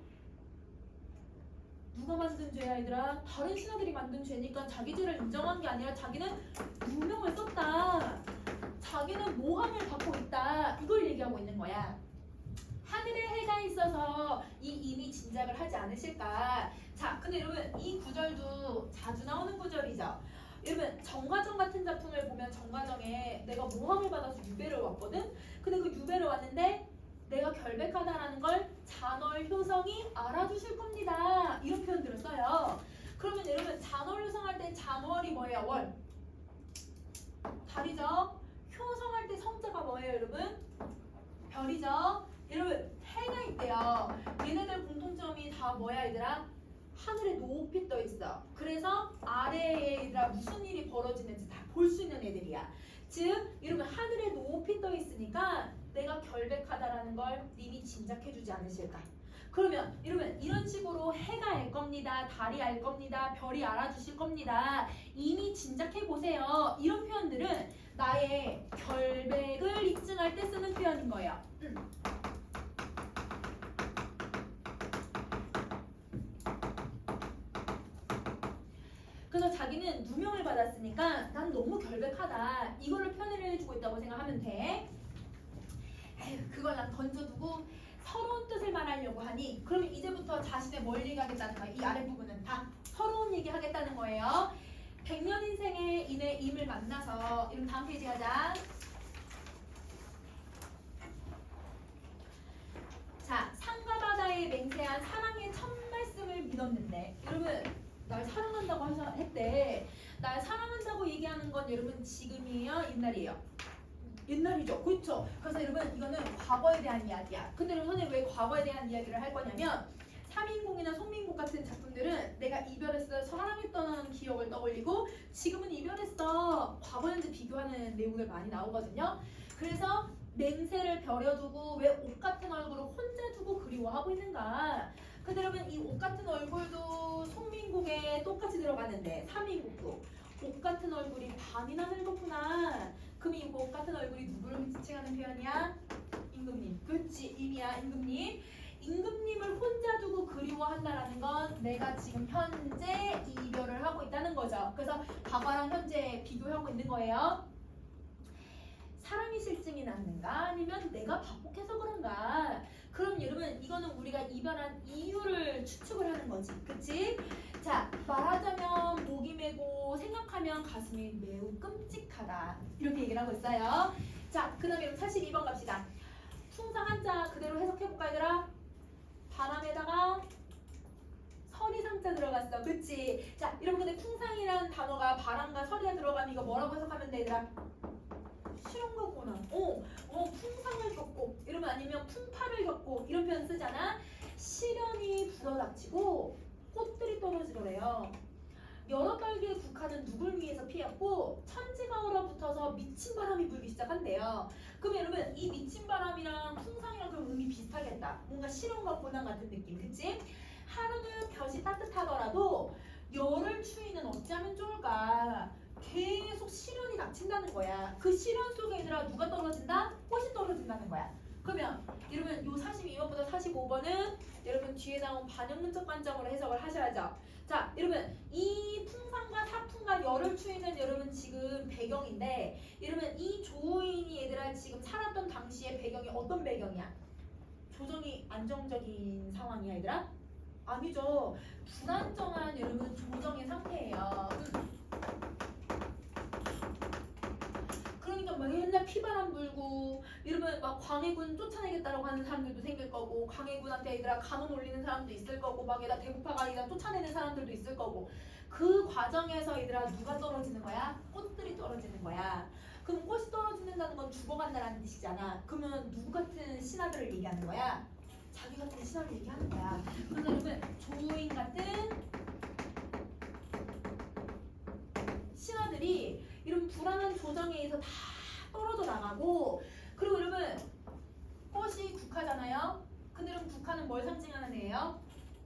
[SPEAKER 1] 누가 만든 죄야 얘들아? 다른 신하들이 만든 죄니까 자기 죄를 인정한 게 아니라 자기는 누명을 썼다. 자기는 모함을 받고 있다. 이걸 얘기하고 있는 거야. 하늘에 해가 있어서 이 이미 짐작을 하지 않으실까? 자, 근데 여러분 이 구절도 자주 나오는 구절이죠. 여러분 정과정 같은 작품을 보면 정과정에 내가 모함을 받아서 유배를 왔거든. 근데 그 유배를 왔는데 내가 결백하다라는 걸 잔월 효성이 알아주실 겁니다. 이런 표현들을 써요. 그러면 여러분 잔월 효성할 때 잔월이 뭐예요? 월. 달이죠. 효성할 때 성자가 뭐예요 여러분? 별이죠. 여러분 해가 있대요. 얘네들 공통점이 다 뭐야 얘들아? 하늘에 높이 떠 있어. 그래서 아래에 얘들아 무슨 일이 벌어지는지 다 볼 수 있는 애들이야. 즉 여러분 하늘에 높이 떠 있으니까 내가 결백하다라는 걸 님이 짐작해주지 않으실까? 그러면 여러분 이런 식으로 해가 알 겁니다. 달이 알 겁니다. 별이 알아주실 겁니다. 이미 짐작해보세요. 이런 표현들은 나의 결백을 입증할 때 쓰는 표현인 거예요. 그래서 자기는 누명을 받았으니까 난 너무 결백하다. 이거를 표현을 해주고 있다고 생각하면 돼. 에휴, 그걸 난 던져두고 서러운 뜻을 말하려고 하니 그러면 이제부터 자신의 뭘 얘기하겠다는 거야. 이 아랫부분은 다 서러운 얘기 하겠다는 거예요. 100년 인생에 인해 임을 만나서 이름 다음 페이지 가자. 자, 산과 바다에 맹세한 사랑의 첫 말씀을 믿었는데 여러분 날 사랑한다고 했대. 날 사랑한다고 얘기하는 건 여러분 지금이에요? 옛날이에요? 옛날이죠. 그렇죠? 그래서 여러분 이거는 과거에 대한 이야기야. 근데 여러분 선생님 왜 과거에 대한 이야기를 할 거냐면 삼인공이나 송민국 같은 작품들은 내가 이별했어 사랑했던 기억을 떠올리고 지금은 이별했어 과거 현재 비교하는 내용들 많이 나오거든요. 그래서 맹세를 벼려두고 왜 옷 같은 얼굴을 혼자 두고 그리워하고 있는가. 근데 여러분 이 옷 같은 얼굴도 송민국에 똑같이 들어가는데 삼인국도 옷 같은 얼굴이 반이나 늙었구나. 그럼 이 옷 같은 얼굴이 누구를 지칭하는 표현이야? 임금님. 그렇지 임이야 임금님. 임금님을 혼자 두고 그리워한다라는 건 내가 지금 현재 이별을 하고 있다는 거죠. 그래서 과거랑 현재 비교하고 있는 거예요. 사랑이 실증이 났는가? 아니면 내가 반복해서 그런가? 그럼 여러분 이거는 우리가 이별한 이유를 추측을 하는 거지. 그치? 자, 말하자면 목이 메고 생각하면 가슴이 매우 끔찍하다. 이렇게 얘기를 하고 있어요. 자, 그 다음에 42번 갑시다. 풍상 한자 그대로 해석해볼까 얘들아? 바람에다가 나왔어. 그치? 자, 여러분 근데 풍상이라는 단어가 바람과 서리에 들어가면 이거 뭐라고 해석하면 돼, 얘들아? 실험과 고난. 풍상을 겪고 이러면 아니면 풍파를 겪고 이런 표현 쓰잖아. 시련이 불어닥치고 꽃들이 떨어지더래요. 여러 딸기의 국화는 누굴 위해서 피었고 천지가 얼어붙어서 미친 바람이 불기 시작한대요. 그럼 여러분 이 미친 바람이랑 풍상이랑 그럼 의미 비슷하겠다. 뭔가 시련과 고난 같은 느낌, 그치? 하루는 볕이 따뜻하더라도 열을 추위는 어찌하면 좋을까? 계속 시련이 닥친다는 거야. 그 시련 속에 얘들아 누가 떨어진다? 꽃이 떨어진다는 거야. 그러면 여러분 요 42번보다 45번은 여러분 뒤에 나온 반영문적 관점으로 해석을 하셔야죠. 자, 여러분 이 풍상과 사풍과 열을 추위는 여러분 지금 배경인데 여러분 이 조인이 얘들아 지금 살았던 당시의 배경이 어떤 배경이야? 조정이 안정적인 상황이야 얘들아? 아니죠. 불안정한 여러분 조정의 상태예요. 그러니까 막 맨날 피바람 불고 이러면 막 광해군 쫓아내겠다라고 하는 사람들도 생길 거고 광해군한테 얘들아 간언 올리는 사람도 있을 거고 막 얘들아 대구파가 얘들아 쫓아내는 사람들도 있을 거고 그 과정에서 얘들아 누가 떨어지는 거야? 꽃들이 떨어지는 거야. 그럼 꽃이 떨어진다는 건 죽어간다라는 뜻이잖아. 그러면 누구 같은 신하들을 얘기하는 거야? 자기 같은 신하를 얘기하는 거야. 그래서 여러분 조인 같은 신하들이 이런 불안한 조정에 의해서 다 떨어져 나가고 그리고 여러분 꽃이 국화잖아요. 근데 여러분 국화는 뭘 상징하는 애예요?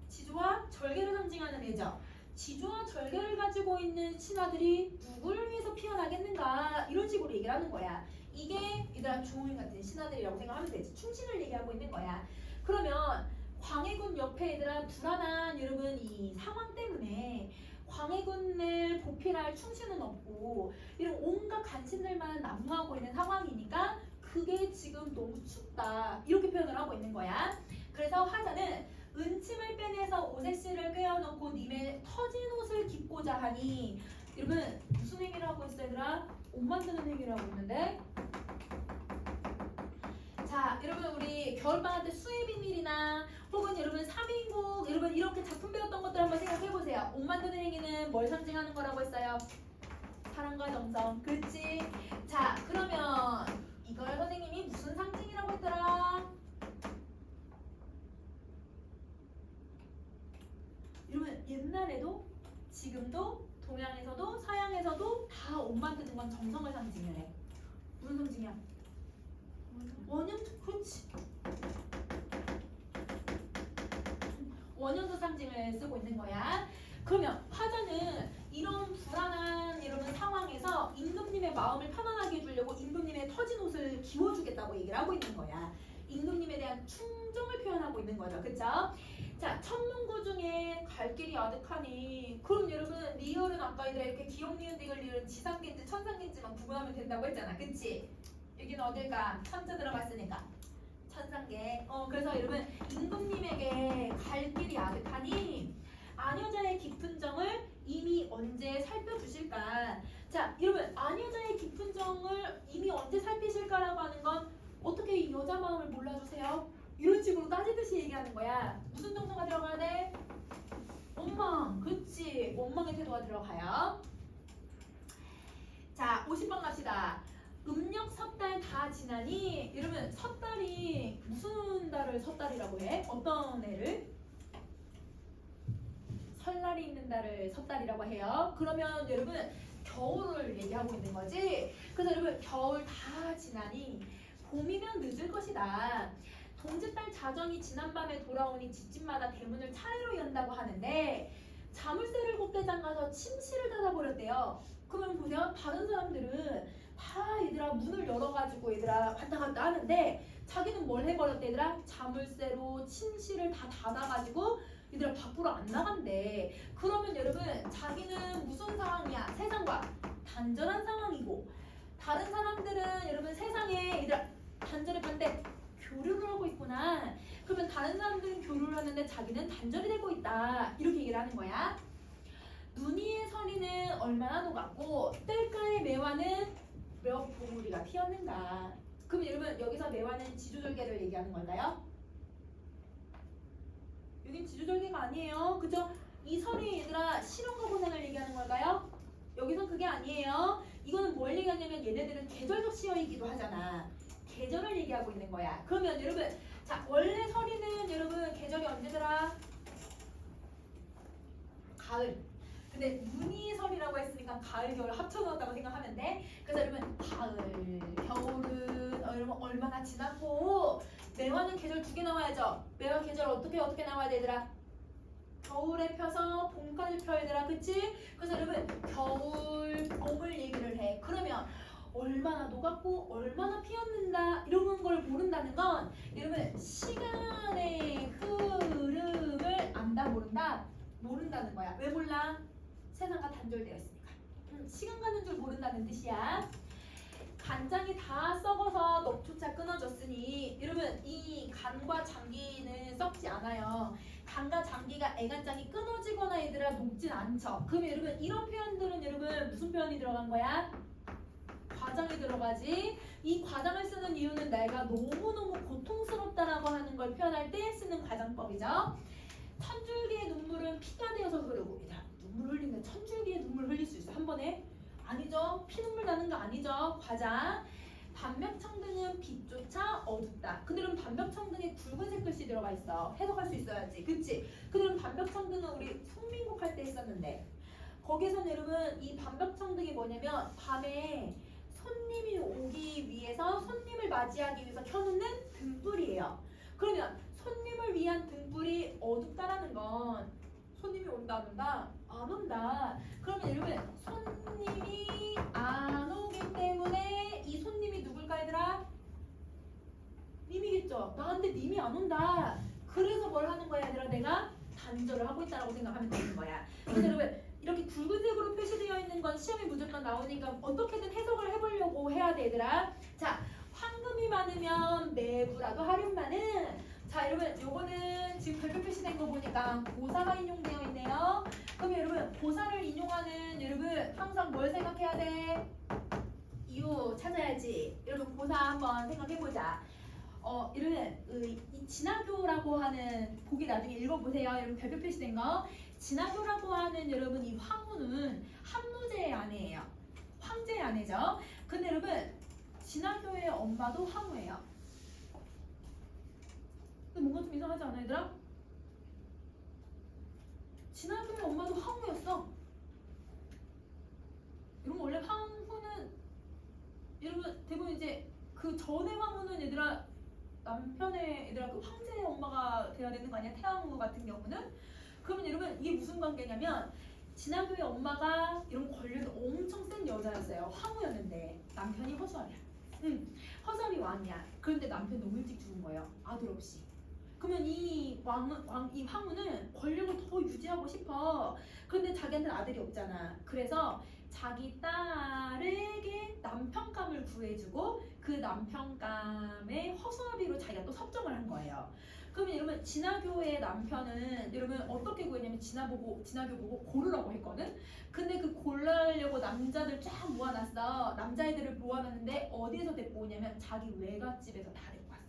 [SPEAKER 1] 지조와 절개를 상징하는 애죠. 지조와 절개를 가지고 있는 신하들이 누구를 위해서 피어나겠는가 이런 식으로 얘기를 하는 거야. 이게 얘들아 조인 같은 신하들이라고 생각하면 되지. 충신을 얘기하고 있는 거야. 그러면 광해군 옆에 얘들아 불안한 여러분 이 상황 때문에 광해군을 보필할 충신은 없고 이런 온갖 간신들만 난무하고 있는 상황이니까 그게 지금 너무 춥다 이렇게 표현을 하고 있는 거야. 그래서 화자는 은침을 빼내서 오색실을 꿰어놓고 님의 터진 옷을 깁고자 하니 여러분 무슨 얘기를 하고 있어 얘들아? 옷 만드는 얘기를 하고 있는데 자 여러분 우리 겨울방학 때 수의 비밀이나 혹은 여러분 3인국 여러분 이렇게 작품 배웠던 것들 한번 생각해보세요. 옷 만드는 행위는 뭘 상징하는 거라고 했어요? 사랑과 정성. 그렇지? 자 그러면 이걸 선생님이 무슨 상징이라고 했더라? 여러분 옛날에도 지금도 동양에서도 서양에서도 다 옷 만드는 건 정성을 상징을 해. 무슨 상징이야? 원형적. 그렇지. 원형적 상징을 쓰고 있는 거야. 그러면 화자는 이런 불안한 여러분 상황에서 임금님의 마음을 편안하게 해주려고 임금님의 터진 옷을 기워주겠다고 얘기를 하고 있는 거야. 임금님에 대한 충정을 표현하고 있는 거죠. 그쵸? 자, 천문고 중에 갈 길이 아득하니 그럼 여러분 리을은 아까 이렇게 기억 니은 디귿 리을은 지상계인지 천상계인지만 구분하면 된다고 했잖아. 그치? 여기는 어딜까? 천자 들어갔으니까 천상계. 그래서 여러분 임금님에게 갈 길이 아득하니 아녀자의 깊은 정을 이미 언제 살펴주실까? 자 여러분 아녀자의 깊은 정을 이미 언제 살피실까라고 하는 건 어떻게 이 여자 마음을 몰라주세요? 이런 식으로 따지듯이 얘기하는 거야. 무슨 정도가 들어가야 돼? 원망. 그치? 원망의 태도가 들어가요. 자 50번 갑시다. 음력 섣달 다 지나니 여러분 섣달이 무슨 달을 섣달이라고 해? 어떤 애를? 설날이 있는 달을 섣달이라고 해요. 그러면 여러분 겨울을 얘기하고 있는 거지. 그래서 여러분 겨울 다 지나니 봄이면 늦을 것이다. 동짓달 자정이 지난밤에 돌아오니 집집마다 대문을 차례로 연다고 하는데 자물쇠를 곱대장 가서 침실을 닫아버렸대요. 그러면 보세요. 다른 사람들은 다 얘들아 문을 열어가지고 얘들아 왔다 갔다 하는데 자기는 뭘 해버렸대 얘들아? 자물쇠로 침실을 다 닫아가지고 얘들아 밖으로 안 나간대. 그러면 여러분 자기는 무슨 상황이야? 세상과 단절한 상황이고 다른 사람들은 여러분 세상에 얘들아 단절의 반대 교류를 하고 있구나. 그러면 다른 사람들은 교류를 하는데 자기는 단절이 되고 있다. 이렇게 얘기를 하는 거야. 눈 위의 서리는 얼마나 녹았고 뜰가의 매화는 몇 봉우리가 피었는가. 그럼 여러분 여기서 매화는 지주절개를 얘기하는 걸까요? 여긴 지주절개가 아니에요. 그죠? 이 설이 얘들아 실험과 고생을 얘기하는 걸까요? 여기선 그게 아니에요. 이거는 뭘 얘기하냐면 얘네들은 계절적 시어이기도 하잖아. 계절을 얘기하고 있는 거야. 그러면 여러분 자 원래 설이는 여러분 계절이 언제더라? 가을. 근데 문이설이라고 했으니까 가을 겨울 합쳐놓았다고 생각하면 돼. 그래서 여러분 가을 겨울은 여러분 얼마나 지났고 매화는 계절 두 개 나와야죠. 매화 계절 어떻게 나와야 되더라? 겨울에 펴서 봄까지 펴야 되더라. 그치? 그래서 여러분 겨울 봄을 얘기를 해. 그러면 얼마나 녹았고 얼마나 피었는다 이런 걸 모른다는 건 여러분 시간의 흐름을 안다 모른다? 모른다는 거야. 왜 몰라? 세상과 단절되어 있으니까. 시간 가는 줄 모른다는 뜻이야. 간장이 다 썩어서 녹조차 끊어졌으니 여러분 이 간과 장기는 썩지 않아요. 간과 장기가 애간장이 끊어지거나 얘들아 녹진 않죠. 그럼 여러분 이런 표현들은 여러분 무슨 표현이 들어간 거야? 과장이 들어가지. 이 과장을 쓰는 이유는 내가 너무너무 고통스럽다라고 하는 걸 표현할 때 쓰는 과장법이죠. 천줄기의 눈물은 피가 되어서 흐르고 야, 눈물 흘리는데 천줄기의 눈물 흘릴 수 있어 한 번에? 아니죠. 피눈물 나는 거 아니죠. 과장. 단벽청등은 빛조차 어둡다. 근데 그럼 단벽청등에 붉은색 글씨 들어가 있어. 해석할 수 있어야지. 그치? 근데 그럼 단벽청등은 우리 송민국 할 때 했었는데 거기에서는 여러분 이 단벽청등이 뭐냐면 밤에 손님이 오기 위해서 손님을 맞이하기 위해서 켜놓는 등불이에요. 그러면 손님을 위한 등불이 어둡다라는 건 손님이 온다 안 온다? 안 온다. 그러면 여러분 손님이 안 오기 때문에 이 손님이 누굴까 얘들아? 님이겠죠. 나한테 님이 안 온다. 그래서 뭘 하는 거야 얘들아? 내가 단절을 하고 있다라고 생각하면 되는 거야. 그래서 여러분 이렇게 굵은색으로 표시되어 있는 건 시험에 무조건 나오니까 어떻게든 해석을 해보려고 해야 돼 얘들아. 자 황금이 많으면 매부라도 하련만은 자 여러분 요거는 지금 별표 표시된 거 보니까 고사가 인용되어 있네요. 그럼 여러분 고사를 인용하는 여러분 항상 뭘 생각해야 돼? 이유 찾아야지. 여러분 고사 한번 생각해보자. 여러분 이 진화교라고 하는 보기 나중에 읽어보세요. 여러분 별표 표시된 거. 진화교라고 하는 여러분 이 황후는 한무제의 아내예요. 황제의 아내죠. 근데 여러분 진화교의 엄마도 황후예요. 근데 뭔가 좀 이상하지 않아 얘들아? 진화교의 엄마도 황후였어. 여러분 원래 황후는 여러분 대부분 이제 그 전에 황후는 얘들아 남편의 얘들아 그 황제의 엄마가 돼야 되는 거 아니야? 태양후 같은 경우는. 그러면 여러분 이게 무슨 관계냐면 진화교의 엄마가 이런 권력이 엄청 센 여자였어요. 황후였는데 남편이 허수아비야. 허수아비 왕이야. 그런데 남편 너무 일찍 죽은 거예요. 아들 없이. 그러면 이 황후는 권력을 더 유지하고 싶어. 그런데 자기한테는 아들이 없잖아. 그래서 자기 딸에게 남편감을 구해주고 그 남편감의 허수아비로 자기가 또 섭정을 한 거예요. 그러면 여러분 진화교의 남편은 여러분 어떻게 구했냐면 진화교 보고 고르라고 했거든. 근데 그 고르려고 남자들 쫙 모아놨어. 남자애들을 모아놨는데 어디에서 데리고 오냐면 자기 외갓집에서 다 데리고 왔어.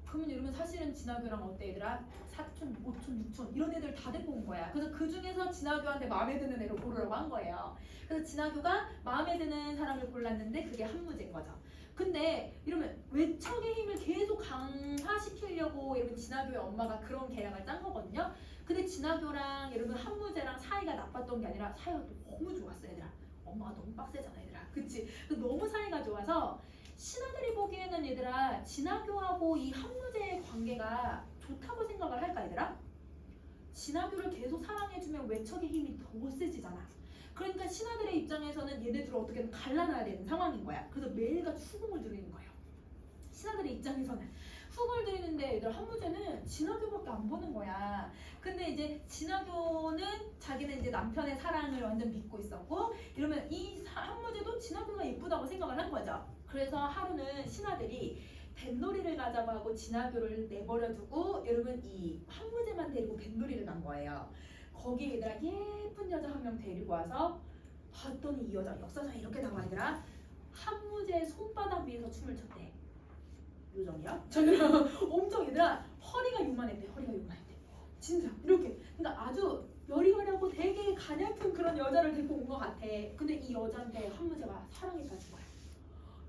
[SPEAKER 1] 그러면 여러분 사실은 진화교랑 어때 얘들아? 사촌, 오촌, 육촌 이런 애들 다 데리고 온 거야. 그래서 그 중에서 진화교한테 마음에 드는 애를 고르라고 한 거예요. 그래서 진화교가 마음에 드는 사람을 골랐는데 그게 한무제인 거죠. 근데 이러면 외척의 힘을 계속 강화시키려고 여러분 진화교의 엄마가 그런 계략을 짠 거거든요. 근데 진화교랑 여러분 한무제랑 사이가 나빴던 게 아니라 사이가 너무 좋았어 얘들아. 엄마가 너무 빡세잖아 얘들아. 그치? 너무 사이가 좋아서 신하들이 보기에는 얘들아 진화교하고 이 한무제의 관계가 좋다고 생각을 할까 얘들아? 진화교를 계속 사랑해주면 외척의 힘이 더 세지잖아. 그러니까 신하들의 입장에서는 얘네들을 어떻게든 갈라놔야 되는 상황인 거야. 그래서 매일같이 후궁을 드리는 거예요. 신하들의 입장에서는 후궁을 드리는데 얘들 한무제는 진화교밖에 안 보는 거야. 근데 이제 진화교는 자기는 이제 남편의 사랑을 완전 믿고 있었고 이러면 이 한무제도 진화교가 예쁘다고 생각을 한 거죠. 그래서 하루는 신하들이 뱃놀이를 가자고 하고 진화교를 내버려두고 여러분 이 한무제만 데리고 뱃놀이를 간 거예요. 거기에 얘들아 예쁜 여자 한 명 데리고 와서 봤더니 이 여자 역사상에 이렇게 나와 얘들아 한무제의 손바닥 위에서 춤을 췄대. 요정이야? 엄청 얘들아 허리가 요만했대. 허리가 요만했대. 진짜 이렇게 그러니까 아주 여리여리하고 되게 가냘픈 그런 여자를 데리고 온 것 같아. 근데 이 여자한테 한무제가 사랑에 빠진 거야.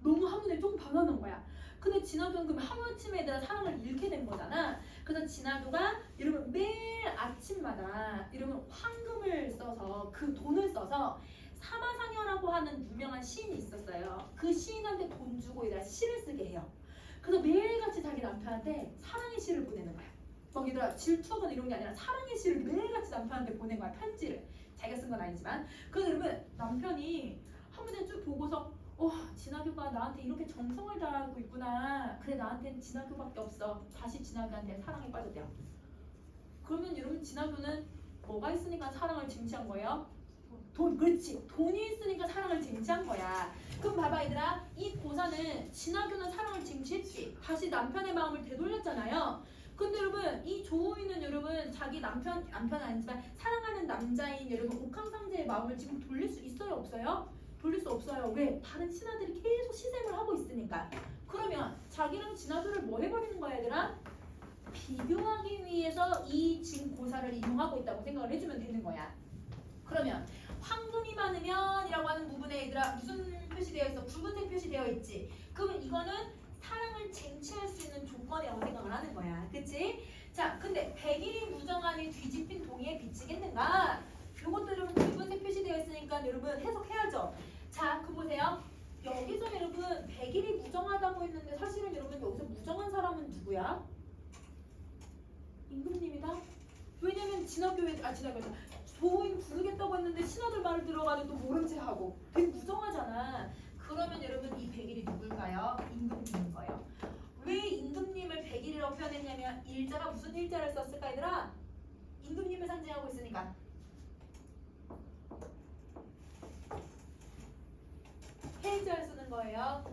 [SPEAKER 1] 너무 한무제 조금 반하는 거야. 근데 진학교는 그럼 하루아침에 얘들아 사랑을 잃게 된 거잖아. 그래서 진학교가 여러분 매일 아침마다 여러분 황금을 써서 그 돈을 써서 사마상여라고 하는 유명한 시인이 있었어요. 그 시인한테 돈 주고 얘들아 시를 쓰게 해요. 그래서 매일같이 자기 남편한테 사랑의 시를 보내는 거야. 막 얘들아 질투하거나 이런 게 아니라 사랑의 시를 매일같이 남편한테 보낸 거야. 편지를. 자기가 쓴 건 아니지만. 그래서 여러분 남편이 한 번에 쭉 보고서 진학교가 나한테 이렇게 정성을 다하고 있구나. 그래 나한테는 진학교밖에 없어. 다시 진학교한테 사랑에 빠졌대요. 그러면 여러분 진학교는 뭐가 있으니까 사랑을 쟁취한 거예요? 돈, 그렇지. 돈이 있으니까 사랑을 쟁취한 거야. 그럼 봐봐 얘들아, 이 고사는 진학교는 사랑을 쟁취했지. 다시 남편의 마음을 되돌렸잖아요. 근데 여러분 이 조우이는 여러분 자기 남편은 아니지만 사랑하는 남자인 여러분 옥황상제의 마음을 지금 돌릴 수 있어요 없어요? 돌릴 수 없어요. 왜? 다른 신하들이 계속 시샘을 하고 있으니까. 그러면 자기랑 진학교를 뭐 해버리는 거야 얘들아? 비교하기 위해서 이 지금 고사를 이용하고 있다고 생각을 해주면 되는 거야. 그러면 황금이 많으면 이라고 하는 부분에 얘들아 무슨 표시되어 있어? 붉은색 표시되어 있지. 그러면 이거는 사랑을 쟁취할 수 있는 조건이라고 생각을 하는 거야. 그치? 자, 근데 백일이 무정하니 뒤집힌 동이에 비치겠는가? 요것도 여러분 붉은색 표시되어 있으니까 여러분 해석해야죠. 자, 그 보세요. 여기서 여러분 백일이 무정하다고 했는데 사실은 여러분 여기서 무정한 사람은 누구야? 임금님이다? 왜냐면 진학교에다 조인 부르겠다고 했는데 신하들 말을 들어가지고 또 모른 채 하고 되게 무정하잖아. 그러면 여러분 이 백일이 누굴까요? 임금님인 거예요. 왜 임금님을 백일이라고 표현했냐면 일자가 무슨 일자를 썼을까 얘들아? 임금님을 상징하고 있으니까 해자를 쓰는 거예요.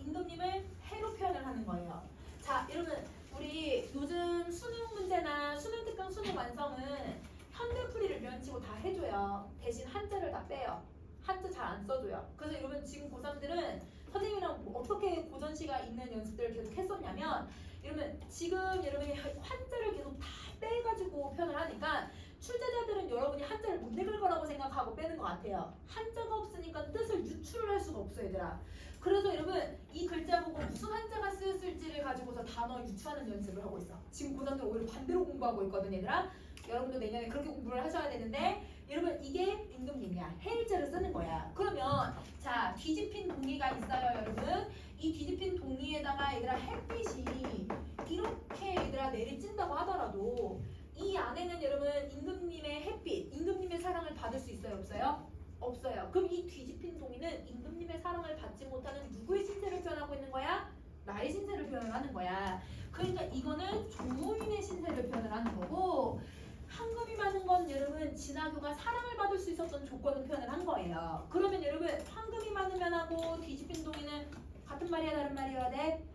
[SPEAKER 1] 임금님을 해로 표현을 하는 거예요. 자 여러분 우리 요즘 수능 문제나 수능 특강 수능 완성은 현대풀이를 면치고 다 해줘요. 대신 한자를 다 빼요. 한자 잘 안 써줘요. 그래서 여러분 지금 고3들은 선생님이랑 어떻게 고전시가 있는 연습들을 계속 했었냐면 여러분 지금 여러분이 한자를 계속 다 빼가지고 표현을 하니까 출제자들은 여러분이 한자를 못 읽을 거라고 생각하고 빼는 것 같아요. 한자가 없으니까 뜻을 유출을 할 수가 없어요 얘들아. 그래서 여러분 이 글자 보고 무슨 한자가 쓰였을지를 가지고서 단어 유추하는 연습을 하고 있어. 지금 고3들 오히려 반대로 공부하고 있거든 얘들아. 여러분도 내년에 그렇게 공부를 하셔야 되는데 여러분 이게 임금님이야. 해일자를 쓰는 거야. 그러면 자 뒤집힌 동이가 있어요 여러분. 이 뒤집힌 동이에다가 얘들아 햇빛이 이렇게 얘들아 내리찐다고 하더라도 이 안에는 여러분 임금님의 햇빛, 임금님의 사랑을 받을 수 있어요 없어요? 없어요. 그럼 이 뒤집힌 동이는 임금님의 사랑을 받지 못하는 누구의 신세를 표현하고 있는 거야? 나의 신세를 표현을 하는 거야. 그러니까 이거는 조인의 신세를 표현을 하는 거고 황금이 많은 건 여러분 진학교가 사랑을 받을 수 있었던 조건을 표현을 한 거예요. 그러면 여러분 황금이 많으면 하고 뒤집힌 동이는 같은 말이야 다른 말이어야 돼?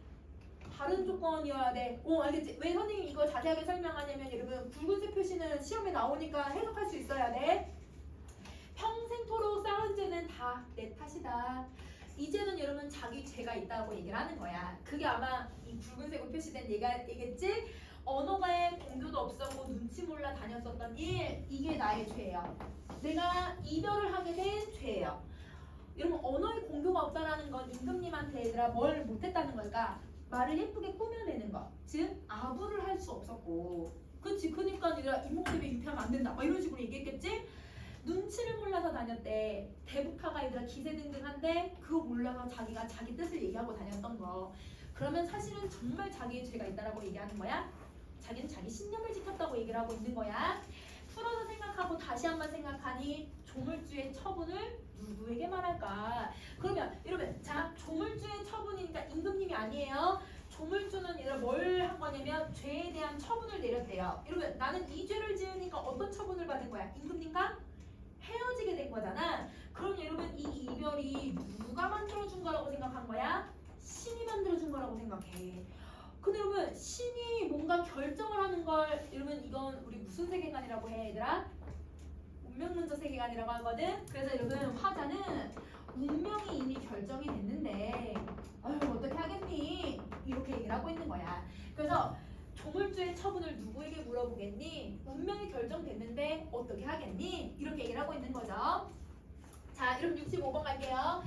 [SPEAKER 1] 다른 조건이어야 돼. 알겠지? 왜 선생님이 이걸 자세하게 설명하냐면 여러분 붉은색 표시는 시험에 나오니까 해석할 수 있어야 돼. 평생토록 쌓은 죄는 다 내 탓이다. 이제는 여러분 자기 죄가 있다고 얘기를 하는 거야. 그게 아마 이 붉은색으로 표시된 얘겠지? 언어가에 공교도 없었고 눈치 몰라 다녔었던 일, 이게 나의 죄예요. 내가 이별을 하게 된 죄예요. 여러분 언어에 공교가 없다라는 건 임금님한테 얘들아 뭘 못했다는 걸까? 말을 예쁘게 꾸며내는 거. 즉 아부를 할 수 없었고 그치? 그러니까 얘들아 이목 때문에 유폐하면 안 된다 막 이런 식으로 얘기했겠지? 눈치를 몰라서 다녔대. 대북파가 얘들아 기세등등한데 그거 몰라서 자기가 자기 뜻을 얘기하고 다녔던 거. 그러면 사실은 정말 자기의 죄가 있다라고 얘기하는 거야? 자기는 자기 신념을 지켰다고 얘기를 하고 있는 거야. 풀어서 생각하고 다시 한번 생각하니 조물주의 처분을 누구에게 말할까? 그러면 여러분 자 조물주의 처분이니까 임금님이 아니에요. 조물주는 얘들아 뭘 한 거냐면 죄에 대한 처분을 내렸대요. 여러분 나는 이 죄를 지으니까 어떤 처분을 받은 거야? 임금님과 헤어지게 된 거잖아. 그럼 여러분 이 이별이 누가 만들어준 거라고 생각한 거야? 신이 만들어준 거라고 생각해. 근데 여러분 신이 뭔가 결정을 하는 걸 여러분 이건 우리 무슨 세계관이라고 해 얘들아? 운명론적 세계관이라고 하거든. 그래서 여러분 화자는 운명이 이미 결정이 됐는데 아유 어떻게 하겠니? 이렇게 얘기를 하고 있는 거야. 그래서 조물주의 처분을 누구에게 물어보겠니? 운명이 결정됐는데 어떻게 하겠니? 있는 거죠. 자, 여러분 65번 갈게요.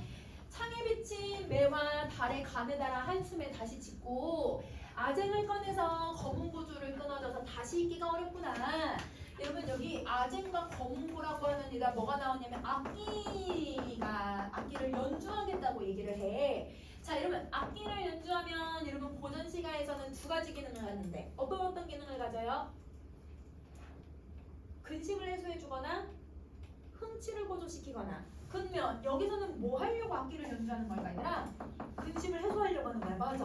[SPEAKER 1] 창에 비친 매와 달의 가느다라 한숨에 다시 짓고 아쟁을 꺼내서 검은 고주를 끊어져서 다시 읽기가 어렵구나. 여러분 여기 아쟁과 검은고라고 하는 이가 뭐가 나오냐면 악기를 연주하겠다고 얘기를 해. 자, 여러분 악기를 연주하면 여러분 고전 시가에서는 두 가지 기능을 갖는데 어떤 기능을 가져요? 근심을 해소해주거나 흥취를 고조시키거나. 그러면 여기서는 뭐 하려고 악기를 연주하는 걸까 얘들아? 근심을 해소하려고 하는 거야. 맞아.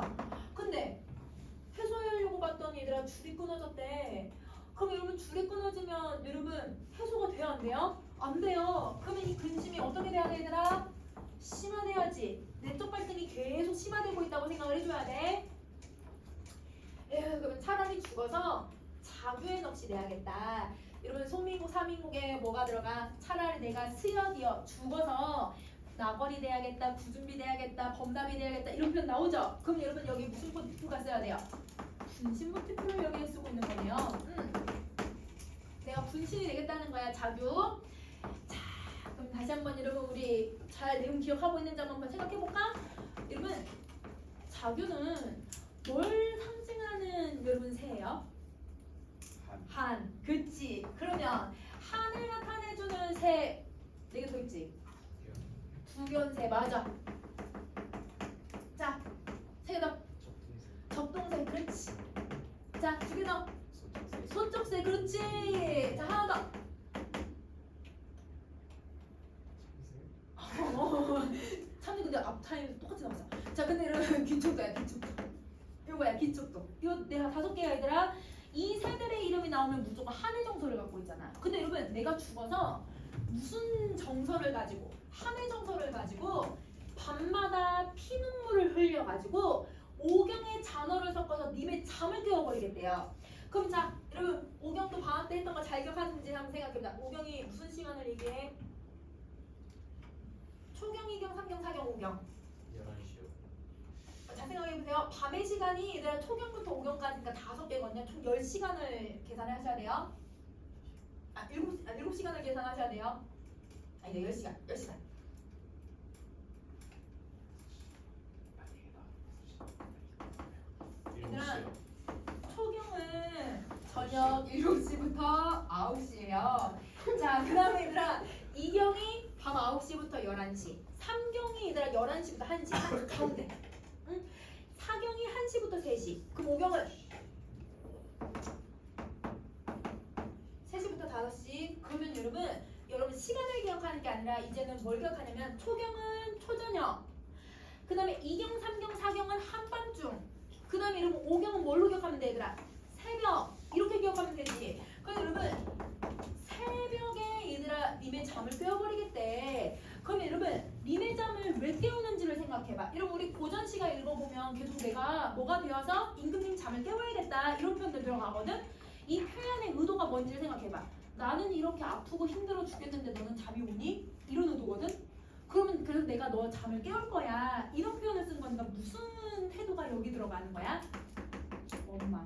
[SPEAKER 1] 근데 해소하려고 봤더니 얘들아 줄이 끊어졌대. 그럼 여러분 줄이 끊어지면 여러분 해소가 돼요 안 돼요? 안 돼요. 그러면 이 근심이 어떻게 돼야 돼 얘들아? 심화돼야지. 내적 갈등이 계속 심화되고 있다고 생각을 해줘야 돼. 에휴, 그러면 차라리 죽어서 자규에 넋이 돼야겠다. 여러분 소민국 3인국에 뭐가 들어가? 차라리 내가 스여디어 죽어서 나벌이 돼야겠다, 구준비 돼야겠다, 범답이 돼야겠다 이런 표현 나오죠? 그럼 여러분 여기 무슨 모티프가 써야 돼요? 분신 모티프를 여기에 쓰고 있는 거네요. 내가 분신이 되겠다는 거야 자규. 자, 그럼 다시 한번 여러분 우리 잘 내용 기억하고 있는지 한번 생각해볼까? 여러분 자규는 뭘 상징하는 여러분 새예요? 한. 그치. 그러면 한을 나타내주는 새 4개 더 있지? 두견새. 맞아. 자, 3개 더. 접동새. 그렇지. 자, 2개 더. 소쩍새. 그렇지. 자, 하나 더. 참새. 근데 앞타임 똑같이 나왔어. 자, 근데 이런 기초도야. 기초도. 이거야 기초도. 이거 내가 5개야 얘들아. 이 새들의 이름이 나오면 무조건 한의 정서를 갖고 있잖아. 근데 여러분 내가 죽어서 무슨 정서를 가지고 한의 정서를 가지고 밤마다 피눈물을 흘려가지고 오경의 잔어를 섞어서 님의 잠을 깨워버리겠대요. 그럼 자 여러분 오경도 방학 때 했던 거 잘 기억하는지 한번 생각해보자. 오경이 무슨 시간을 얘기해? 초경, 이경, 삼경, 사경, 오경.
[SPEAKER 2] 11시요.
[SPEAKER 1] 잘 생각해보세요. 밤의 시간이 얘들아 초경부터 오경까지니까 5개거든요. 총 10시간을 계산을 하셔야 돼요. 7시간을 계산하셔야 돼요. 아니 10시간. 10시간. 얘들아 초경은 저녁 7시부터 9시예요. 자, 그 다음에 얘들아 이경이 밤 9시부터 11시. 삼경이 얘들아 11시부터 1시. 한 가운데. 응? 사경이 1시부터 3시. 그럼 오경은 3시부터 5시. 그러면 여러분 시간을 기억하는 게 아니라 이제는 뭘 기억하냐면 초경은 초저녁. 그 다음에 이경, 삼경, 사경은 한밤중. 그 다음에 여러분 오경은 뭘로 기억하면 돼 얘들아? 새벽. 이렇게 기억하면 되지. 그럼 여러분 새벽에 얘들아 님의 잠을 깨워버리겠대. 그럼 여러분 님의 잠을 왜 깨우는지를 생각해봐. 여러분 우리 고전 시가 읽어보면 계속 내가 뭐가 되어서 임금님 잠을 깨워야겠다 이런 표현들 들어가거든. 이 표현의 의도가 뭔지를 생각해봐. 나는 이렇게 아프고 힘들어 죽겠는데 너는 잠이 오니? 이런 의도거든. 그러면 그래서 내가 너 잠을 깨울 거야 이런 표현을 쓴 거니까 무슨 태도가 여기 들어가는 거야? 원망.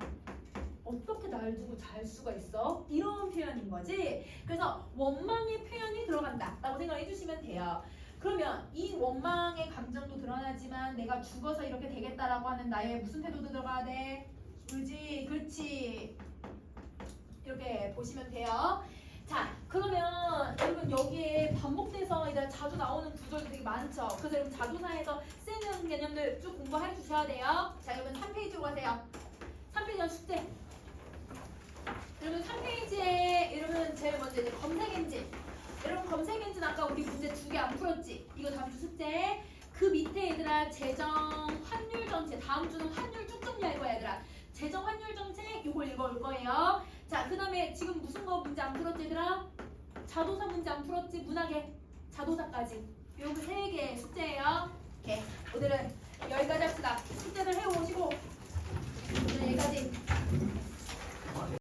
[SPEAKER 1] 어떻게 날 두고 잘 수가 있어? 이런 표현인 거지. 그래서 원망의 표현이 들어간다 라고 생각해 주시면 돼요. 그러면 이 원망의 감정도 드러나지만 내가 죽어서 이렇게 되겠다라고 하는 나의 무슨 태도도 들어가야 돼? 의지. 그렇지. 이렇게 보시면 돼요. 자, 그러면 여러분 여기에 반복돼서 이제 자주 나오는 구절도 되게 많죠. 그래서 여러분 자조사에서 쓰는 개념들 쭉 공부해 주셔야 돼요. 자, 여러분 3페이지로 가세요. 3페이지는 숙제. 여러분 3페이지에 여러분 제일 먼저 이제 검색 엔진. 여러분 검색 엔진 아까 우리 문제 2개 안 풀었지? 이거 다음 주 숙제. 그 밑에 얘들아 재정 환율 정책. 다음 주는 환율 쭉 정리할 거야 얘들아. 재정 환율 정책 이걸 읽어올 거예요. 자, 그 다음에 지금 무슨 거 문제 안 풀었지 얘들아? 자도사 문제 안 풀었지? 문학의 자도사까지. 요거 3개 숙제예요. 오케이. 오늘은